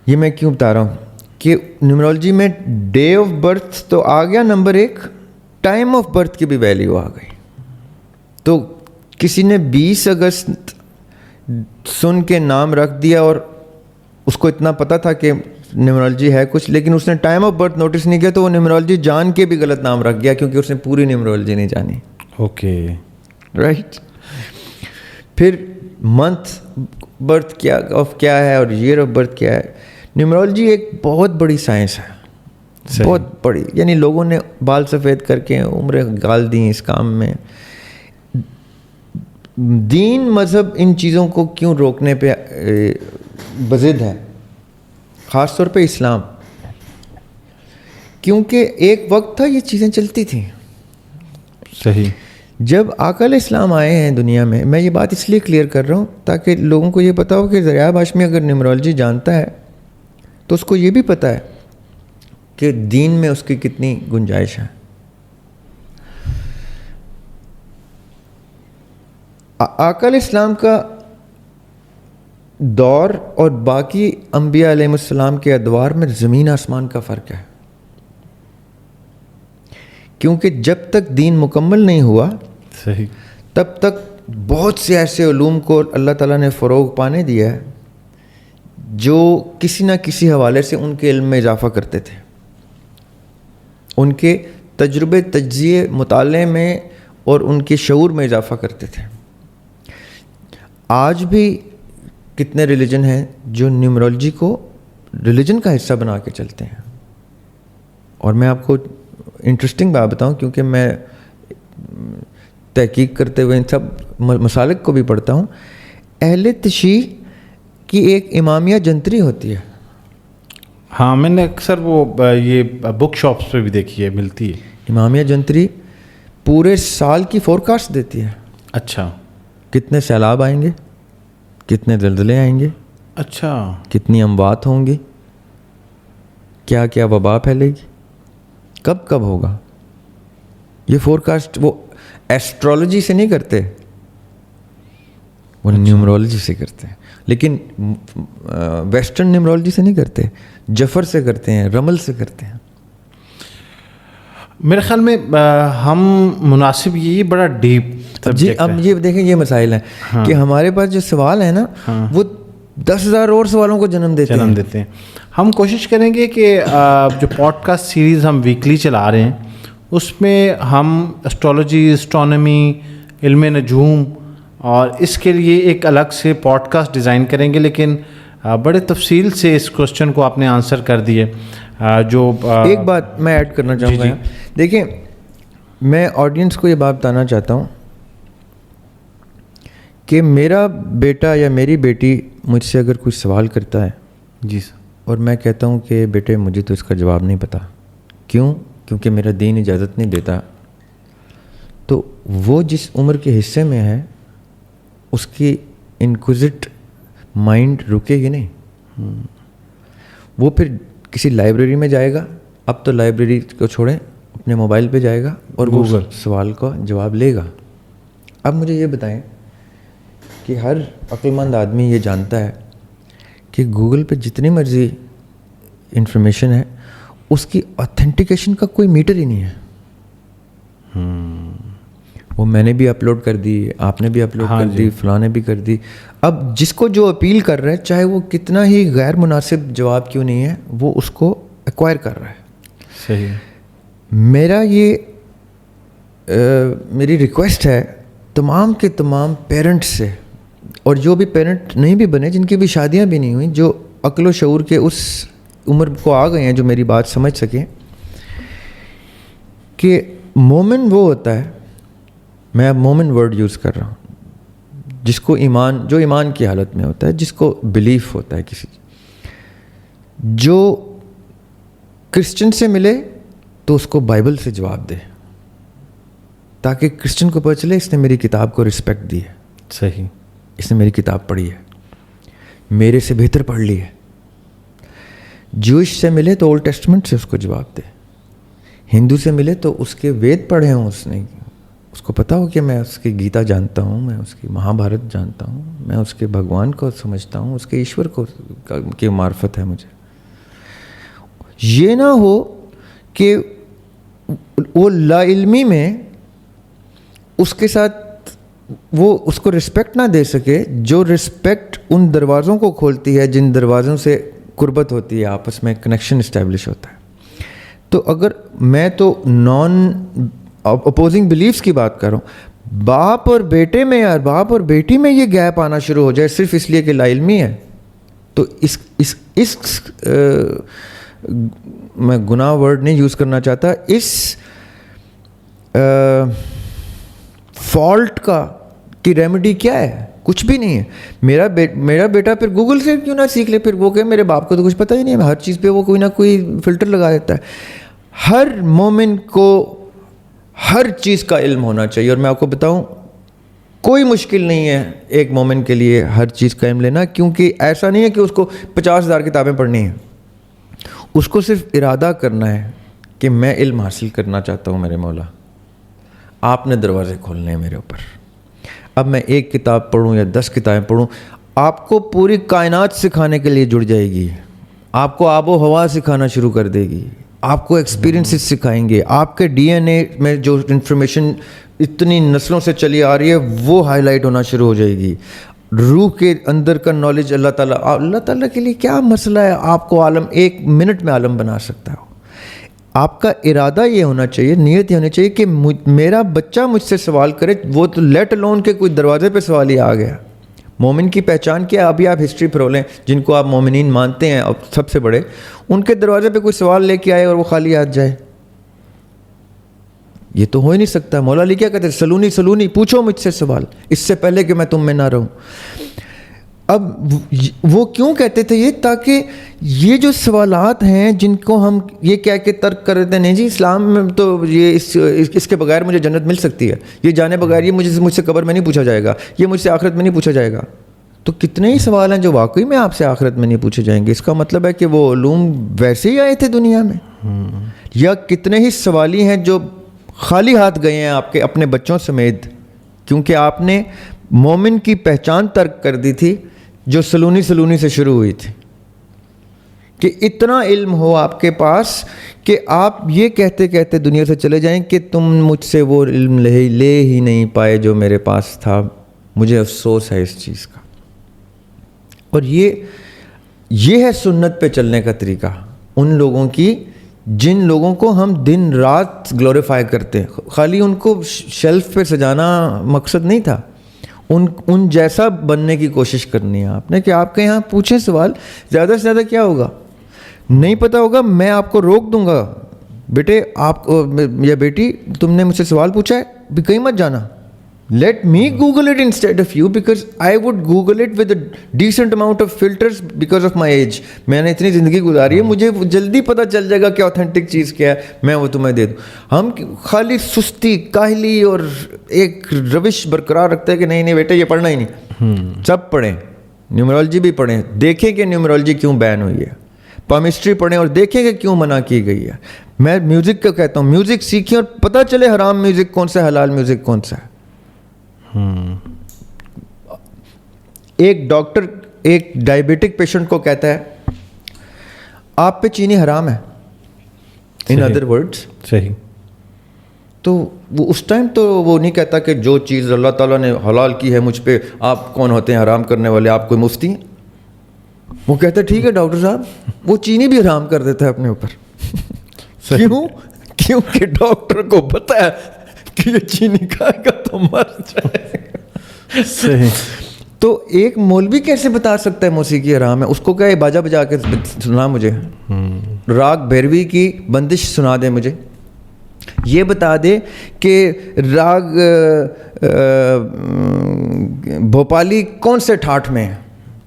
یہ میں کیوں بتا رہا ہوں کہ نیومرولوجی میں ڈے آف برتھ تو آ گیا نمبر 1, ٹائم آف برتھ کی بھی ویلیو آ گئی. تو کسی نے 20 اگست سن کے نام رکھ دیا اور اس کو اتنا پتہ تھا کہ نیومرولوجی ہے کچھ, لیکن اس نے ٹائم آف برتھ نوٹس نہیں کیا تو وہ نیومرولوجی جان کے بھی غلط نام رکھ گیا کیونکہ اس نے پوری نیومرولوجی نہیں جانی. Okay, right. پھر منتھ برتھ کیا ہے اور ایئر آف برتھ کیا ہے. نیومرولوجی ایک بہت بڑی سائنس ہے, بہت بڑی. یعنی لوگوں نے بال سفید کر کے عمریں گال دیں اس کام میں. دین مذہب ان چیزوں کو کیوں روکنے پہ بضد ہے, خاص طور پہ اسلام, کیونکہ ایک وقت تھا یہ چیزیں چلتی تھیں. صحیح. جب آقا علیہ السلام آئے ہیں دنیا میں یہ بات اس لیے کلیئر کر رہا ہوں تاکہ لوگوں کو یہ پتا ہو کہ زریاب ہاشمی اگر نیومرولوجی جانتا ہے تو اس کو یہ بھی پتا ہے کہ دین میں اس کی کتنی گنجائش ہے. آقا علیہ السلام کا دور اور باقی انبیاء علیہ السلام کے ادوار میں زمین آسمان کا فرق ہے, کیونکہ جب تک دین مکمل نہیں ہوا صحیح تب تک بہت سے ایسے علوم کو اللہ تعالیٰ نے فروغ پانے دیا ہے جو کسی نہ کسی حوالے سے ان کے علم میں اضافہ کرتے تھے، ان کے تجربے، تجزیے، مطالعے میں اور ان کے شعور میں اضافہ کرتے تھے۔ آج بھی کتنے ریلیجن ہیں جو نیومرولوجی کو ریلیجن کا حصہ بنا کے چلتے ہیں۔ اور میں آپ کو انٹرسٹنگ بات بتاؤں، کیونکہ میں تحقیق کرتے ہوئے ان سب مسالک کو بھی پڑھتا ہوں، اہل تشیع کی ایک امامیہ جنتری ہوتی ہے۔ ہاں، میں نے اکثر وہ یہ بک شاپس پہ بھی دیکھی ہے، ملتی ہے۔ امامیہ جنتری پورے سال کی فورکاسٹ دیتی ہے۔ اچھا، کتنے سیلاب آئیں گے، کتنے زلزلے آئیں گے، اچھا، کتنی اموات ہوں گی، کیا کیا وبا پھیلے گی، کب کب ہوگا۔ یہ فورکاسٹ وہ ایسٹرولوجی سے نہیں کرتے، وہ نیومرولوجی سے کرتے ہیں، لیکن ویسٹرن نیومرولوجی سے نہیں کرتے، جفر سے کرتے ہیں، رمل سے کرتے ہیں۔ میرے خیال میں ہم مناسب، یہ بڑا ڈیپ جی اب یہ دیکھیں، یہ مسائل ہیں کہ ہمارے پاس جو سوال ہیں نا وہ 10,000 اور سوالوں کو جنم دیتے ہیں۔ ہم کوشش کریں گے کہ جو پوڈ کاسٹ سیریز ہم ویکلی چلا رہے ہیں اس میں ہم اسٹرالوجی، اسٹرانومی، علم نجوم اور اس کے لیے ایک الگ سے پوڈ کاسٹ ڈیزائن کریں گے، لیکن بڑے تفصیل سے اس کوشچن کو آپ نے آنسر کر دیے۔ جو ایک بات میں ایڈ کرنا چاہوں گا، دیکھیں میں آڈینس کو یہ بات بتانا چاہتا ہوں کہ میرا بیٹا یا میری بیٹی مجھ سے اگر کوئی سوال کرتا ہے جی سر، اور میں کہتا ہوں کہ بیٹے مجھے تو اس کا جواب نہیں پتہ، کیوں؟ کیونکہ میرا دین اجازت نہیں دیتا، تو وہ جس عمر کے حصے میں ہے اس کی انکوزٹ مائنڈ رکے گی نہیں، وہ پھر کسی لائبریری میں جائے گا، اب تو لائبریری کو چھوڑیں، اپنے موبائل پہ جائے گا اور وہ سوال کا جواب لے گا۔ اب مجھے یہ بتائیں کہ ہر عقل مند آدمی یہ جانتا ہے کہ گوگل پہ جتنی مرضی انفارمیشن ہے اس کی آتھینٹیکیشن کا کوئی میٹر ہی نہیں ہے۔ وہ میں نے بھی اپلوڈ کر دی، آپ نے بھی اپلوڈ کر دی، فلاں نے بھی کر دی۔ اب جس کو جو اپیل کر رہا ہے، چاہے وہ کتنا ہی غیر مناسب جواب کیوں نہیں ہے، وہ اس کو ایکوائر کر رہا ہے۔ صحیح۔ میرا یہ میری ریکویسٹ ہے تمام کے تمام پیرنٹس سے، اور جو بھی پیرنٹ نہیں بھی بنے، جن کی بھی شادیاں بھی نہیں ہوئیں، جو عقل و شعور کے اس عمر کو آ گئے ہیں، جو میری بات سمجھ سکیں کہ مومن وہ ہوتا ہے، میں اب مومن ورڈ یوز کر رہا ہوں، جس کو ایمان، جو ایمان کی حالت میں ہوتا ہے، جس کو بلیف ہوتا ہے کسی، جو کرسچن سے ملے تو اس کو بائبل سے جواب دے، تاکہ کرسچن کو پتہ چلے اس نے میری کتاب کو رسپیکٹ دی ہے، صحیح، اس نے میری کتاب پڑھی ہے، میرے سے بہتر پڑھ لی ہے۔ جوئش سے ملے تو اولڈ ٹیسٹمنٹ سے اس کو جواب دے، ہندو سے ملے تو اس کے وید پڑھے ہوں، اس کو پتہ ہو کہ میں اس کی گیتا جانتا ہوں، میں اس کی مہا بھارت جانتا ہوں، میں اس کے بھگوان کو سمجھتا ہوں، اس کے ایشور کو کی معرفت ہے مجھے۔ یہ نہ ہو کہ وہ لا علمی میں اس کے ساتھ وہ اس کو رسپیکٹ نہ دے سکے، جو رسپیکٹ ان دروازوں کو کھولتی ہے جن دروازوں سے قربت ہوتی ہے، آپس میں کنیکشن اسٹیبلش ہوتا ہے۔ تو اگر میں تو نان اپوزنگ بلیفس کی بات کر رہا ہوں، باپ اور بیٹے میں یا باپ اور بیٹی میں یہ گیپ آنا شروع ہو جائے صرف اس لیے کہ لا علمی ہے، تو اس میں گناہ ورڈ نہیں یوز کرنا چاہتا، اس فالٹ کی ریمیڈی کیا ہے؟ کچھ بھی نہیں ہے۔ میرا بیٹا پھر گوگل سے کیوں نہ سیکھ لے، پھر وہ کہ میرے باپ کو تو کچھ پتہ ہی نہیں ہے، ہر چیز پہ وہ کوئی نہ کوئی فلٹر لگا دیتا ہے۔ ہر مومن کو ہر چیز کا علم ہونا چاہیے، اور میں آپ کو بتاؤں کوئی مشکل نہیں ہے ایک مومن کے لیے ہر چیز کا علم لینا، کیونکہ ایسا نہیں ہے کہ اس کو 50,000 کتابیں پڑھنی ہیں، اس کو صرف ارادہ کرنا ہے کہ میں علم حاصل کرنا چاہتا ہوں میرے مولا، آپ نے دروازے کھولنے ہیں میرے اوپر۔ اب میں ایک کتاب پڑھوں یا 10 کتابیں پڑھوں، آپ کو پوری کائنات سکھانے کے لیے جڑ جائے گی، آپ کو آب و ہوا سکھانا شروع کر دے گی، آپ کو ایکسپیرینسز سکھائیں گے، آپ کے ڈی این اے میں جو انفارمیشن اتنی نسلوں سے چلی آ رہی ہے وہ ہائی لائٹ ہونا شروع ہو جائے گی. روح کے اندر کا نالج اللہ تعالیٰ کے لیے کیا مسئلہ ہے, آپ کو عالم 1 منٹ میں عالم بنا سکتا ہے. آپ کا ارادہ یہ ہونا چاہیے, نیت یہ ہونی چاہیے کہ میرا بچہ مجھ سے سوال کرے, وہ تو لیٹ الون کے کوئی دروازے پہ سوال ہی آ گیا. مومن کی پہچان کیا ہے؟ ابھی آپ ہسٹری پرولیں, جن کو آپ مومنین مانتے ہیں اب سب سے بڑے, ان کے دروازے پہ کوئی سوال لے کے آئے اور وہ خالی ہاتھ جائے, یہ تو ہو ہی نہیں سکتا. مولا علی کیا کہتے ہیں, سلونی پوچھو مجھ سے سوال اس سے پہلے کہ میں تم میں نہ رہوں. اب وہ کیوں کہتے تھے یہ؟ تاکہ یہ جو سوالات ہیں جن کو ہم یہ کہہ کے ترک کر دیتے ہیں, نہیں جی اسلام میں تو یہ اس کے بغیر مجھے جنت مل سکتی ہے, یہ جانے بغیر یہ مجھ سے قبر میں نہیں پوچھا جائے گا, یہ مجھ سے آخرت میں نہیں پوچھا جائے گا. تو کتنے ہی سوال ہیں جو واقعی میں آپ سے آخرت میں نہیں پوچھے جائیں گے. اس کا مطلب ہے کہ وہ علوم ویسے ہی آئے تھے دنیا میں, یا کتنے ہی سوالی ہیں جو خالی ہاتھ گئے ہیں آپ کے اپنے بچوں سمیت, کیونکہ آپ نے مومن کی پہچان ترک کر دی تھی جو سلونی سے شروع ہوئی تھی. کہ اتنا علم ہو آپ کے پاس کہ آپ یہ کہتے کہتے دنیا سے چلے جائیں کہ تم مجھ سے وہ علم لے ہی نہیں پائے جو میرے پاس تھا, مجھے افسوس ہے اس چیز کا. اور یہ ہے سنت پہ چلنے کا طریقہ ان لوگوں کی جن لوگوں کو ہم دن رات گلوریفائی کرتے ہیں. خالی ان کو شیلف پہ سجانا مقصد نہیں تھا, ان جیسا بننے کی کوشش کرنی ہے آپ نے. کہ آپ کے یہاں پوچھیں سوال, زیادہ سے زیادہ کیا ہوگا, نہیں پتہ ہوگا, میں آپ کو روک دوں گا, بیٹے آپ یا بیٹی تم نے مجھ سے سوال پوچھا ہے, بھی کہیں مت جانا, let me Google it instead of you, because I would Google it with a decent amount of filters because of my age. میں نے اتنی زندگی گزاری ہے, مجھے جلدی پتہ چل جائے گا کہ اوتھینٹک چیز کیا ہے, میں وہ تمہیں دے دوں. ہم خالی سستی, کاہلی اور ایک روش برقرار رکھتے ہیں کہ نہیں بیٹے یہ پڑھنا ہی نہیں. سب پڑھیں, نیومرولوجی بھی پڑھیں, دیکھیں کہ نیومرولوجی کیوں بین ہوئی ہے, پامسٹری پڑھیں اور دیکھیں کہ کیوں منع کی گئی ہے. میں میوزک کا کہتا ہوں, میوزک سیکھیں اور پتہ چلے حرام میوزک کون سا ہے, حلال میوزک کون سا ہے. ایک ڈاکٹر ایک ڈائبیٹک پیشنٹ کو کہتا ہے آپ پہ چینی حرام ہے, ان ادر ورڈز. صحیح. تو وہ اس ٹائم تو وہ نہیں کہتا کہ جو چیز اللہ تعالیٰ نے حلال کی ہے مجھ پہ آپ کون ہوتے ہیں حرام کرنے والے, آپ کوئی مفتی ہیں. وہ کہتا ہے ٹھیک ہے ڈاکٹر صاحب, وہ چینی بھی حرام کر دیتا ہے اپنے اوپر. کیوں؟ کیونکہ ڈاکٹر کو پتہ ہے کہ یہ چینی کھائے گا تو مر جائے گا. صحیح. تو ایک مولوی کیسے بتا سکتا ہے موسیقی حرام ہے؟ اس کو کہے باجا بجا کے سنا مجھے, راگ بھیروی کی بندش سنا دے مجھے, یہ بتا دے کہ راگ بھوپالی کون سے ٹھاٹھ میں ہے,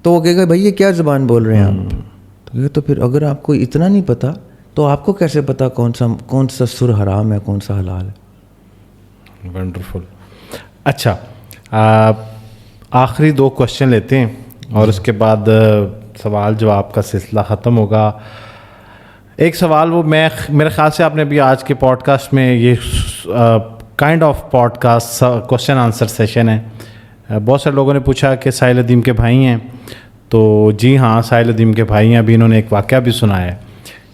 تو وہ کہے گا بھائی یہ کیا زبان بول رہے ہیں آپ. تو پھر اگر آپ کو اتنا نہیں پتا تو آپ کو کیسے پتا کون سا سر حرام ہے کون سا حلال ہے. ونڈرفل. اچھا, آخری 2 کوشچن لیتے ہیں اور اس کے بعد سوال جواب کا سلسلہ ختم ہوگا. ایک سوال وہ میرے خیال سے آپ نے ابھی آج کے پوڈ کاسٹ میں یہ kind of podcast question answer session ہے. بہت سارے لوگوں نے پوچھا کہ ساحل ادیم کے بھائی ہیں, تو جی ہاں ساحل ادیم کے بھائی ہیں. ابھی انہوں نے ایک واقعہ بھی سنایا ہے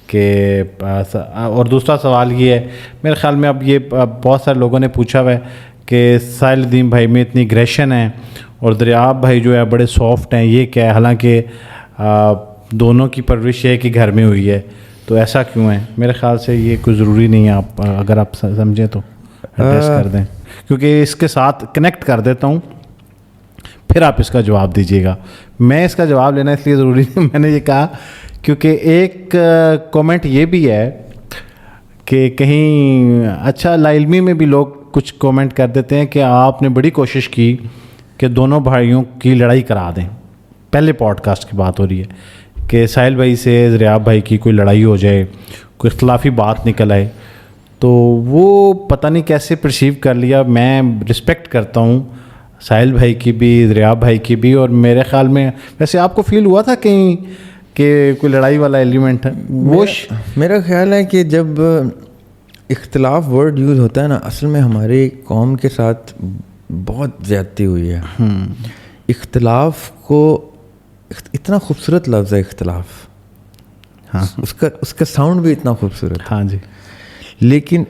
کہ, اور دوسرا سوال یہ ہے میرے خیال میں, اب یہ بہت سارے لوگوں نے پوچھا ہوا ہے کہ ساحل ادیم بھائی میں اتنی اگریشن ہے اور دریاب بھائی جو ہے بڑے سافٹ ہیں, یہ کیا ہے؟ حالانکہ دونوں کی پرورش ہے کہ گھر میں ہوئی ہے, تو ایسا کیوں ہے؟ میرے خیال سے یہ کوئی ضروری نہیں ہے, آپ اگر آپ سمجھیں تو ایڈریس کر دیں, کیونکہ اس کے ساتھ کنیکٹ کر دیتا ہوں, پھر آپ اس کا جواب دیجیے گا. میں اس کا جواب لینا اس لیے ضروری نہیں, میں نے یہ کہا کیونکہ ایک کومنٹ یہ بھی ہے کہ کہیں اچھا لا علمی میں بھی لوگ کچھ کومنٹ کر دیتے ہیں کہ آپ نے بڑی کوشش کی کہ دونوں بھائیوں کی لڑائی کرا دیں. پہلے پوڈ کاسٹ کی بات ہو رہی ہے کہ ساحل بھائی سے دریاب بھائی کی کوئی لڑائی ہو جائے, کوئی اختلافی بات نکل آئے, تو وہ پتہ نہیں کیسے پرسیو کر لیا. میں رسپیکٹ کرتا ہوں ساحل بھائی کی بھی, دریاب بھائی کی بھی, اور میرے خیال میں ویسے آپ کو فیل ہوا تھا کہیں کہ کوئی لڑائی والا ایلیمنٹ ہے؟ وہ میرا خیال ہے کہ جب اختلاف ورڈ یوز ہوتا ہے نا, اصل میں ہماری قوم کے ساتھ بہت زیادتی ہوئی ہے. اختلاف کو اتنا خوبصورت لفظ ہے اختلاف, ہاں اس کا ساؤنڈ بھی اتنا خوبصورت. ہاں جی. لیکن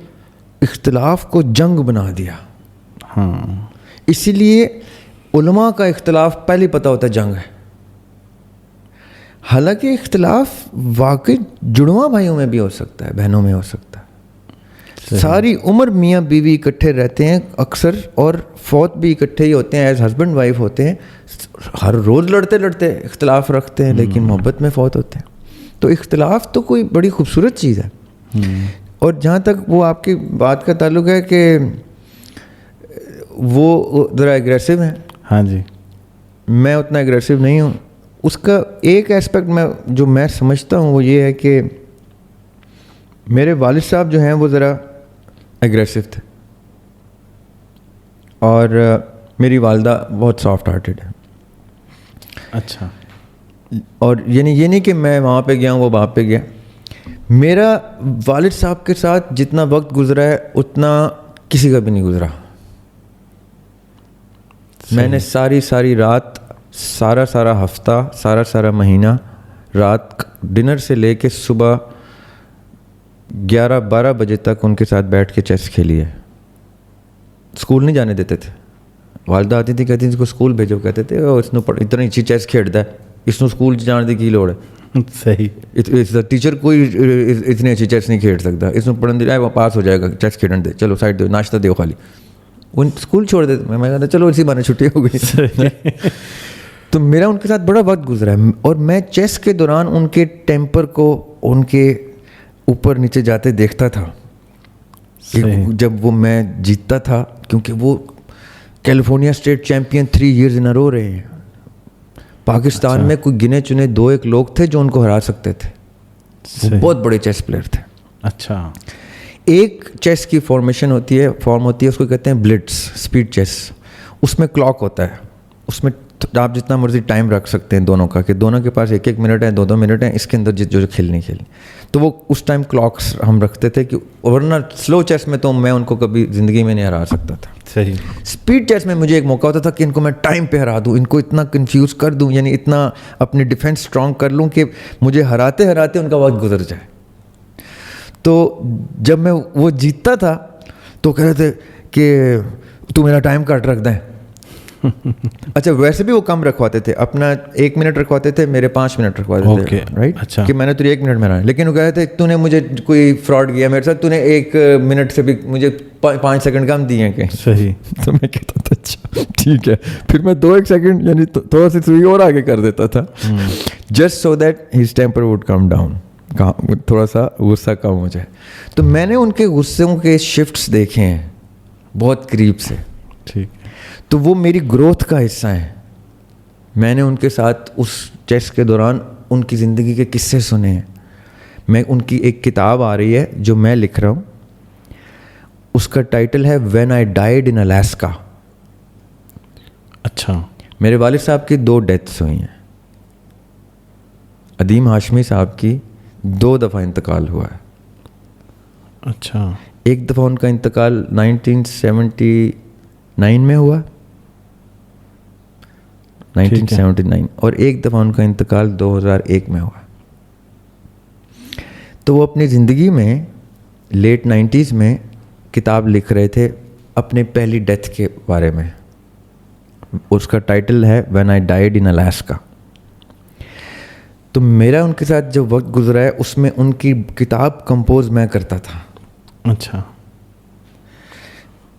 اختلاف کو جنگ بنا دیا. ہاں اسی لیے علماء کا اختلاف پہلے پتہ ہوتا ہے جنگ ہے. حالانکہ اختلاف واقعی جڑواں بھائیوں میں بھی ہو سکتا ہے, بہنوں میں ہو سکتا ہے. ساری عمر میاں بیوی اکٹھے رہتے ہیں اکثر, اور فوت بھی اکٹھے ہی ہوتے ہیں, ایز ہسبینڈ وائف ہوتے ہیں, ہر روز لڑتے لڑتے اختلاف رکھتے ہیں, لیکن محبت میں فوت ہوتے ہیں. تو اختلاف تو کوئی بڑی خوبصورت چیز ہے. اور جہاں تک وہ آپ کی بات کا تعلق ہے کہ وہ ذرا ایگریسو ہیں, ہاں جی, میں اتنا ایگریسو نہیں ہوں. اس کا ایک ایسپیکٹ جو میں سمجھتا ہوں وہ یہ ہے کہ میرے والد صاحب جو ہیں وہ ذرا ایگریسو تھے, اور میری والدہ بہت سافٹ ہارٹیڈ ہے. اچھا, اور یعنی یہ نہیں کہ میں وہاں پہ گیا ہوں وہ وہاں پہ گیا. میرا والد صاحب کے ساتھ جتنا وقت گزرا ہے اتنا کسی کا بھی نہیں گزرا. میں نے ساری رات, سارا ہفتہ, سارا مہینہ, رات ڈنر سے لے کے صبح 11-12 بجے تک ان کے ساتھ بیٹھ کے چیس کھیلی ہے. اسکول نہیں جانے دیتے تھے. والدہ آتی تھی, کہتی تھی اس کو اسکول بھیجو, کہتے تھے اس نے اتنا اچھی چیس کھیلتا ہے, اس نے اسکول جانے دی کی لوڑ ہے. صحیح, ٹیچر کوئی اتنی اچھی چیس نہیں کھیل سکتا, اس میں پڑھن دے وہ پاس ہو جائے گا, چیس کھیلنے دے, چلو سائڈ دو, ناشتہ دو خالی. ان اسکول چھوڑ دیتے, میں کہتا چلو اسی بہانے چھٹی ہو گئی. تو میرا ان کے ساتھ بڑا وقت گزرا ہے, اور میں چیس کے دوران ان کے ٹیمپر کو ان کے اوپر نیچے جاتے دیکھتا تھا. جب وہ میں جیتتا تھا, کیونکہ وہ California state champion 3 years in a row رہے ہیں. پاکستان میں کوئی گنے چنے 2-1 لوگ تھے جو ان کو ہرا سکتے تھے. وہ بہت بڑے چیس پلیئر تھے. اچھا, ایک چیس کی فارم ہوتی ہے, اس کو کہتے ہیں بلٹس, اسپیڈ چیس. اس میں کلاک ہوتا ہے, اس میں آپ جتنا مرضی ٹائم رکھ سکتے ہیں دونوں کا, کہ دونوں کے پاس 1-1 منٹ ہے, 2-2 منٹ ہیں, اس کے اندر جو کھیلنی. تو وہ اس ٹائم کلاکس ہم رکھتے تھے, کہ ورنہ سلو چیس میں تو میں ان کو کبھی زندگی میں نہیں ہرا سکتا تھا. صحیح. اسپیڈ چیس میں مجھے ایک موقع ہوتا تھا کہ ان کو میں ٹائم پہ ہرا دوں, ان کو اتنا کنفیوز کر دوں, یعنی اتنا اپنی ڈیفینس اسٹرانگ کر لوں کہ مجھے ہراتے ان کا وقت گزر جائے. تو جب میں وہ جیتتا تھا تو کہہ رہے تھے کہ تو میرا ٹائم کاٹ رکھ دیں. اچھا, ویسے بھی وہ کم رکھواتے تھے, اپنا 1 منٹ رکھواتے تھے, میرے 5 منٹ رکھواتے تھے, رائٹ. اچھا, کہ میں نے تجھے 1 منٹ میں ہرایا, لیکن وہ کہتے تھے تو نے مجھے کوئی فراڈ کیا میرے ساتھ, تو نے 1 منٹ سے بھی مجھے 5 سیکنڈ کم دیے ہیں. کہ صحیح. تو میں کہتا تھا اچھا ٹھیک ہے, پھر میں 2-1 سیکنڈ یعنی تھوڑا سی سوئی اور آگے کر دیتا تھا, just so that his temper would come down, تھوڑا سا غصہ کم ہو جائے. تو میں نے ان کے غصوں کے شفٹس دیکھے ہیں بہت قریب سے. ٹھیک. تو وہ میری گروتھ کا حصہ ہیں. میں نے ان کے ساتھ اس چیس کے دوران ان کی زندگی کے قصے سنے ہیں. میں ان کی ایک کتاب آ رہی ہے جو میں لکھ رہا ہوں, اس کا ٹائٹل ہے when I died in Alaska. اچھا. میرے والد صاحب کی 2 ڈیتھس ہوئی ہیں. عدیم ہاشمی صاحب کی 2 دفعہ انتقال ہوا ہے. اچھا. ایک دفعہ ان کا انتقال 1979 میں ہوا, 1979, اور ایک دفعہ ان کا انتقال 2001 میں ہوا. تو وہ اپنی زندگی میں لیٹ 90s میں کتاب لکھ رہے تھے اپنے پہلی ڈیتھ کے بارے میں. اس کا ٹائٹل ہے when I died in Alaska. تو میرا ان کے ساتھ جو وقت گزرا ہے اس میں ان کی کتاب کمپوز میں کرتا تھا. اچھا.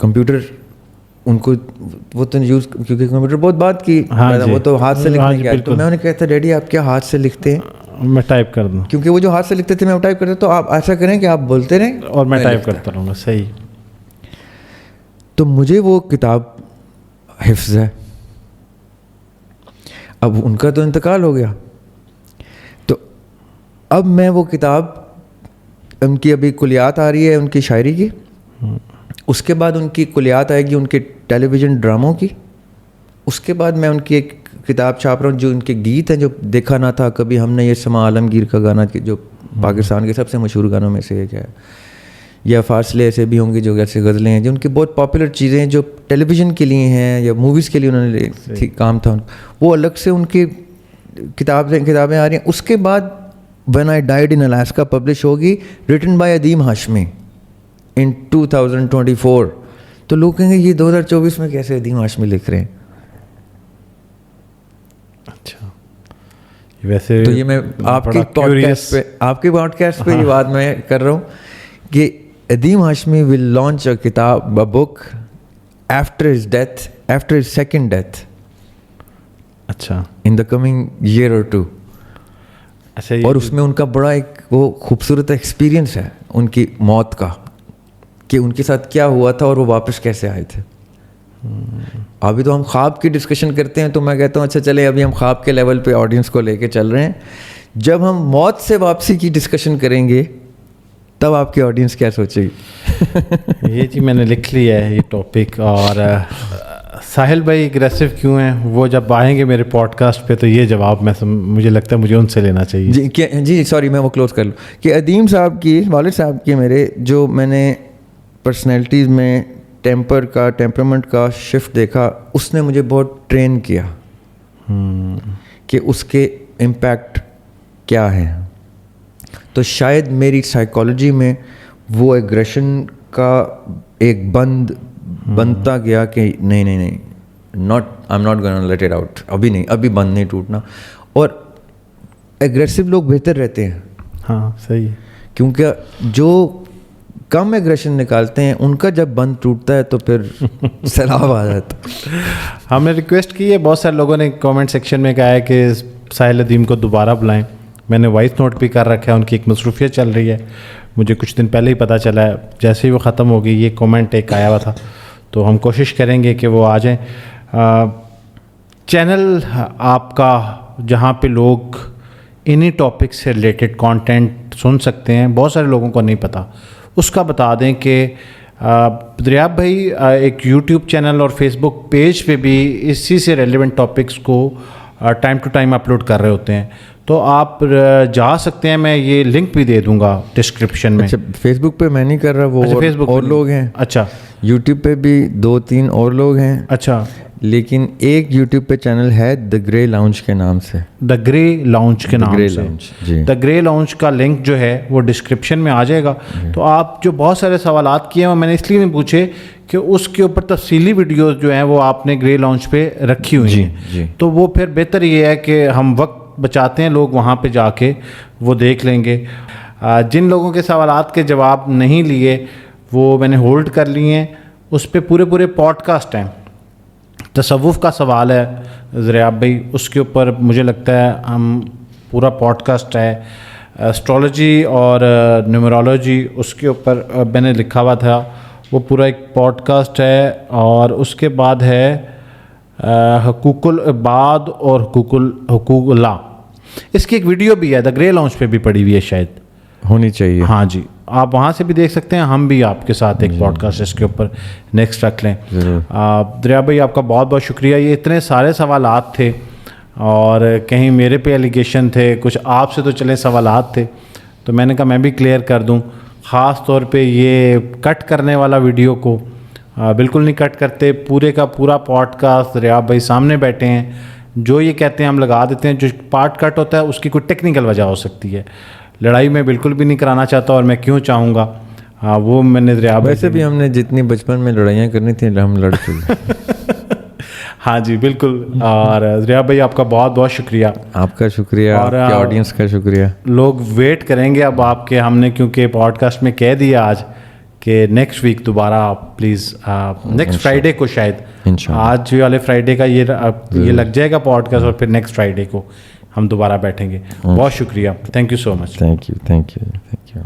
کمپیوٹر ان کو وہ تو یوز, کیونکہ کمپیوٹر بہت بات کی, وہ تو ہاتھ سے لکھنے کی. تو میں انہیں کہتا ڈیڈی آپ کیا ہاتھ سے لکھتے ہیں, میں ٹائپ کر دوں, کیونکہ وہ جو ہاتھ سے لکھتے تھے میں ٹائپ کرتا, تو آپ ایسا کریں کہ آپ بولتے رہیں اور میں ٹائپ کرتا رہوں گا. صحیح. تو مجھے وہ کتاب حفظ ہے. اب ان کا تو انتقال ہو گیا, تو اب میں وہ کتاب, ان کی ابھی کلیات آ رہی ہے ان کی شاعری کی, اس کے بعد ان کی کلیات آئے گی ان کے ٹیلی ویژن ڈراموں کی, اس کے بعد میں ان کی ایک کتاب چھاپ رہا ہوں جو ان کے گیت ہیں, جو دیکھا نہ تھا کبھی ہم نے یہ سما عالمگیر کا گانا, جو پاکستان کے سب سے مشہور گانوں میں سے ایک ہے, یا فاصلے ایسے بھی ہوں گے جو ایسے غزلیں ہیں جو ان کی بہت پاپولر چیزیں ہیں جو ٹیلی ویژن کے لیے ہیں یا موویز کے لیے انہوں نے کام تھا, وہ الگ سے ان کی کتابیں آ رہی ہیں. اس کے بعد when I died in Alaska publish ہوگی, written by Adeem Hashmi in 2024. تو لوگ کہیں گے یہ 2024 میں کیسے ادیم ہاشمی لکھ رہے ہیں. اچھا ویسے تو یہ میں آپ کے پوڈ کاسٹ پہ یہ بات میں کر رہا ہوں کہ ادیم ہاشمی ول لانچ اے کتاب book after his death, after his second death. اچھا in the coming year or two. اچھا اور اس میں ان کا بڑا ایک وہ خوبصورت ایکسپیرئنس ہے ان کی موت کا, کہ ان کے ساتھ کیا ہوا تھا اور وہ واپس کیسے آئے تھے. ابھی تو ہم خواب کی ڈسکشن کرتے ہیں تو میں کہتا ہوں اچھا چلے ابھی ہم خواب کے لیول پہ آڈینس کو لے کے چل رہے ہیں. جب ہم موت سے واپسی کی ڈسکشن کریں گے تب آپ کی آڈینس کیا سوچے گی. یہ جی میں نے لکھ لیا ہے یہ ٹاپک. اور ساحل بھائی اگریسو کیوں ہیں, وہ جب آئیں گے میرے پوڈ کاسٹ پہ تو یہ جواب مجھے لگتا ہے مجھے ان سے لینا چاہیے. جی سوری میں وہ کلوز کر لوں کہ ادیم صاحب کی, والد صاحب کی میرے, جو میں نے پرسنالٹیز میں ٹیمپرمنٹ کا شفٹ دیکھا, اس نے مجھے بہت ٹرین کیا کہ اس کے امپیکٹ کیا ہے. تو شاید میری سائیکالوجی میں وہ ایگریشن کا ایک بنتا گیا کہ نہیں not I am not gonna late it out, ابھی نہیں, ابھی بند نہیں ٹوٹنا. اور ایگریسو لوگ بہتر رہتے ہیں. ہاں صحیح, کیونکہ جو کم ایگریشن نکالتے ہیں ان کا جب بند ٹوٹتا ہے تو پھر سیلاب آ جاتا. ہم نے ریکویسٹ کی ہے, بہت سارے لوگوں نے کامنٹ سیکشن میں کہا ہے کہ ساحل ادیم کو دوبارہ بلائیں. میں نے وائس نوٹ بھی کر رکھا ہے, ان کی ایک مصروفیت چل رہی ہے. مجھے کچھ دن پہلے ہی پتہ چلا ہے, جیسے ہی وہ ختم ہوگی یہ کامنٹ ایک آیا ہوا تھا, تو ہم کوشش کریں گے کہ وہ آ جائیں. چینل آپ کا جہاں پہ لوگ انہی ٹاپک سے ریلیٹڈ کانٹینٹ سن سکتے ہیں, بہت سارے لوگوں کو نہیں پتہ, اس کا بتا دیں کہ دریاب بھائی ایک یوٹیوب چینل اور فیس بک پیج پہ بھی اسی سے ریلیونٹ ٹاپکس کو ٹائم ٹو ٹائم اپلوڈ کر رہے ہوتے ہیں, تو آپ جا سکتے ہیں. میں یہ لنک بھی دے دوں گا ڈسکرپشن میں. اچھا فیس بک پہ میں نہیں کر رہا, وہ فیس بک اور لوگ ہیں. اچھا یوٹیوب پہ بھی 2-3 اور لوگ ہیں. اچھا, لیکن ایک یوٹیوب پہ چینل ہے دا گرے لاؤنج کے نام سے. دا گرے لاؤنج کے نام سے. دا گرے لاؤنج کا لنک جو ہے وہ ڈسکرپشن میں آ جائے گا. تو آپ جو بہت سارے سوالات کیے ہیں میں نے اس لیے نہیں پوچھے کہ اس کے اوپر تفصیلی ویڈیوز جو ہیں وہ آپ نے گرے لاؤنج پہ رکھی ہوئی ہیں. تو وہ پھر بہتر یہ ہے کہ ہم وقت بچاتے ہیں, لوگ وہاں پہ جا کے وہ دیکھ لیں گے. جن لوگوں کے سوالات کے جواب نہیں لیے وہ میں نے ہولڈ کر لیے ہیں, اس پہ پورے پوڈ کاسٹ ہیں. تصوف کا سوال ہے ذریاب بھائی, اس کے اوپر مجھے لگتا ہے ہم پورا پوڈ کاسٹ ہے. اسٹرالوجی اور نیومرولوجی اس کے اوپر میں نے لکھا ہوا تھا, وہ پورا ایک پوڈ کاسٹ ہے. اور اس کے بعد ہے حقوق العباد اور حقوق اللہ, اس کی ایک ویڈیو بھی ہے, دا گرے لاؤنج پہ بھی پڑی ہوئی ہے, شاید ہونی چاہیے. ہاں جی, آپ وہاں سے بھی دیکھ سکتے ہیں. ہم بھی آپ کے ساتھ ایک پوڈ کاسٹ اس کے اوپر نیکسٹ رکھ لیں. دریاب بھائی آپ کا بہت بہت شکریہ. یہ اتنے سارے سوالات تھے اور کہیں میرے پہ ایلیگیشن تھے, کچھ آپ سے تو چلے سوالات تھے, تو میں نے کہا میں بھی کلیئر کر دوں. خاص طور پہ یہ کٹ کرنے والا ویڈیو کو بالکل نہیں کٹ کرتے, پورے کا پورا پوڈ کاسٹ دریاب بھائی سامنے بیٹھے ہیں, جو یہ کہتے ہیں ہم لگا دیتے ہیں. جو پارٹ کٹ ہوتا ہے اس کی کوئی ٹیکنیکل وجہ ہو سکتی ہے. لڑائی میں بالکل بھی نہیں کرانا چاہتا, اور میں کیوں چاہوں گا. وہ میں نے دریاب, ویسے بھی ہم نے جتنی بچپن میں لڑائیاں کرنی تھیں ہم لڑ چکے. ہاں جی بالکل. اور دریاب بھائی آپ کا بہت بہت شکریہ. آپ کا شکریہ, اور آڈینس کا شکریہ. لوگ ویٹ کریں گے اب آپ کے, ہم نے کیونکہ پوڈ کاسٹ میں کہہ دیا آج کہ نیکسٹ ویک دوبارہ آپ پلیز, نیکسٹ فرائیڈے کو شاید, آج والے فرائیڈے کا یہ لگ جائے گا پوڈ کاسٹ, اور پھر نیکسٹ فرائیڈے کو ہم دوبارہ بیٹھیں گے. بہت شکریہ, thank you so much. Thank you.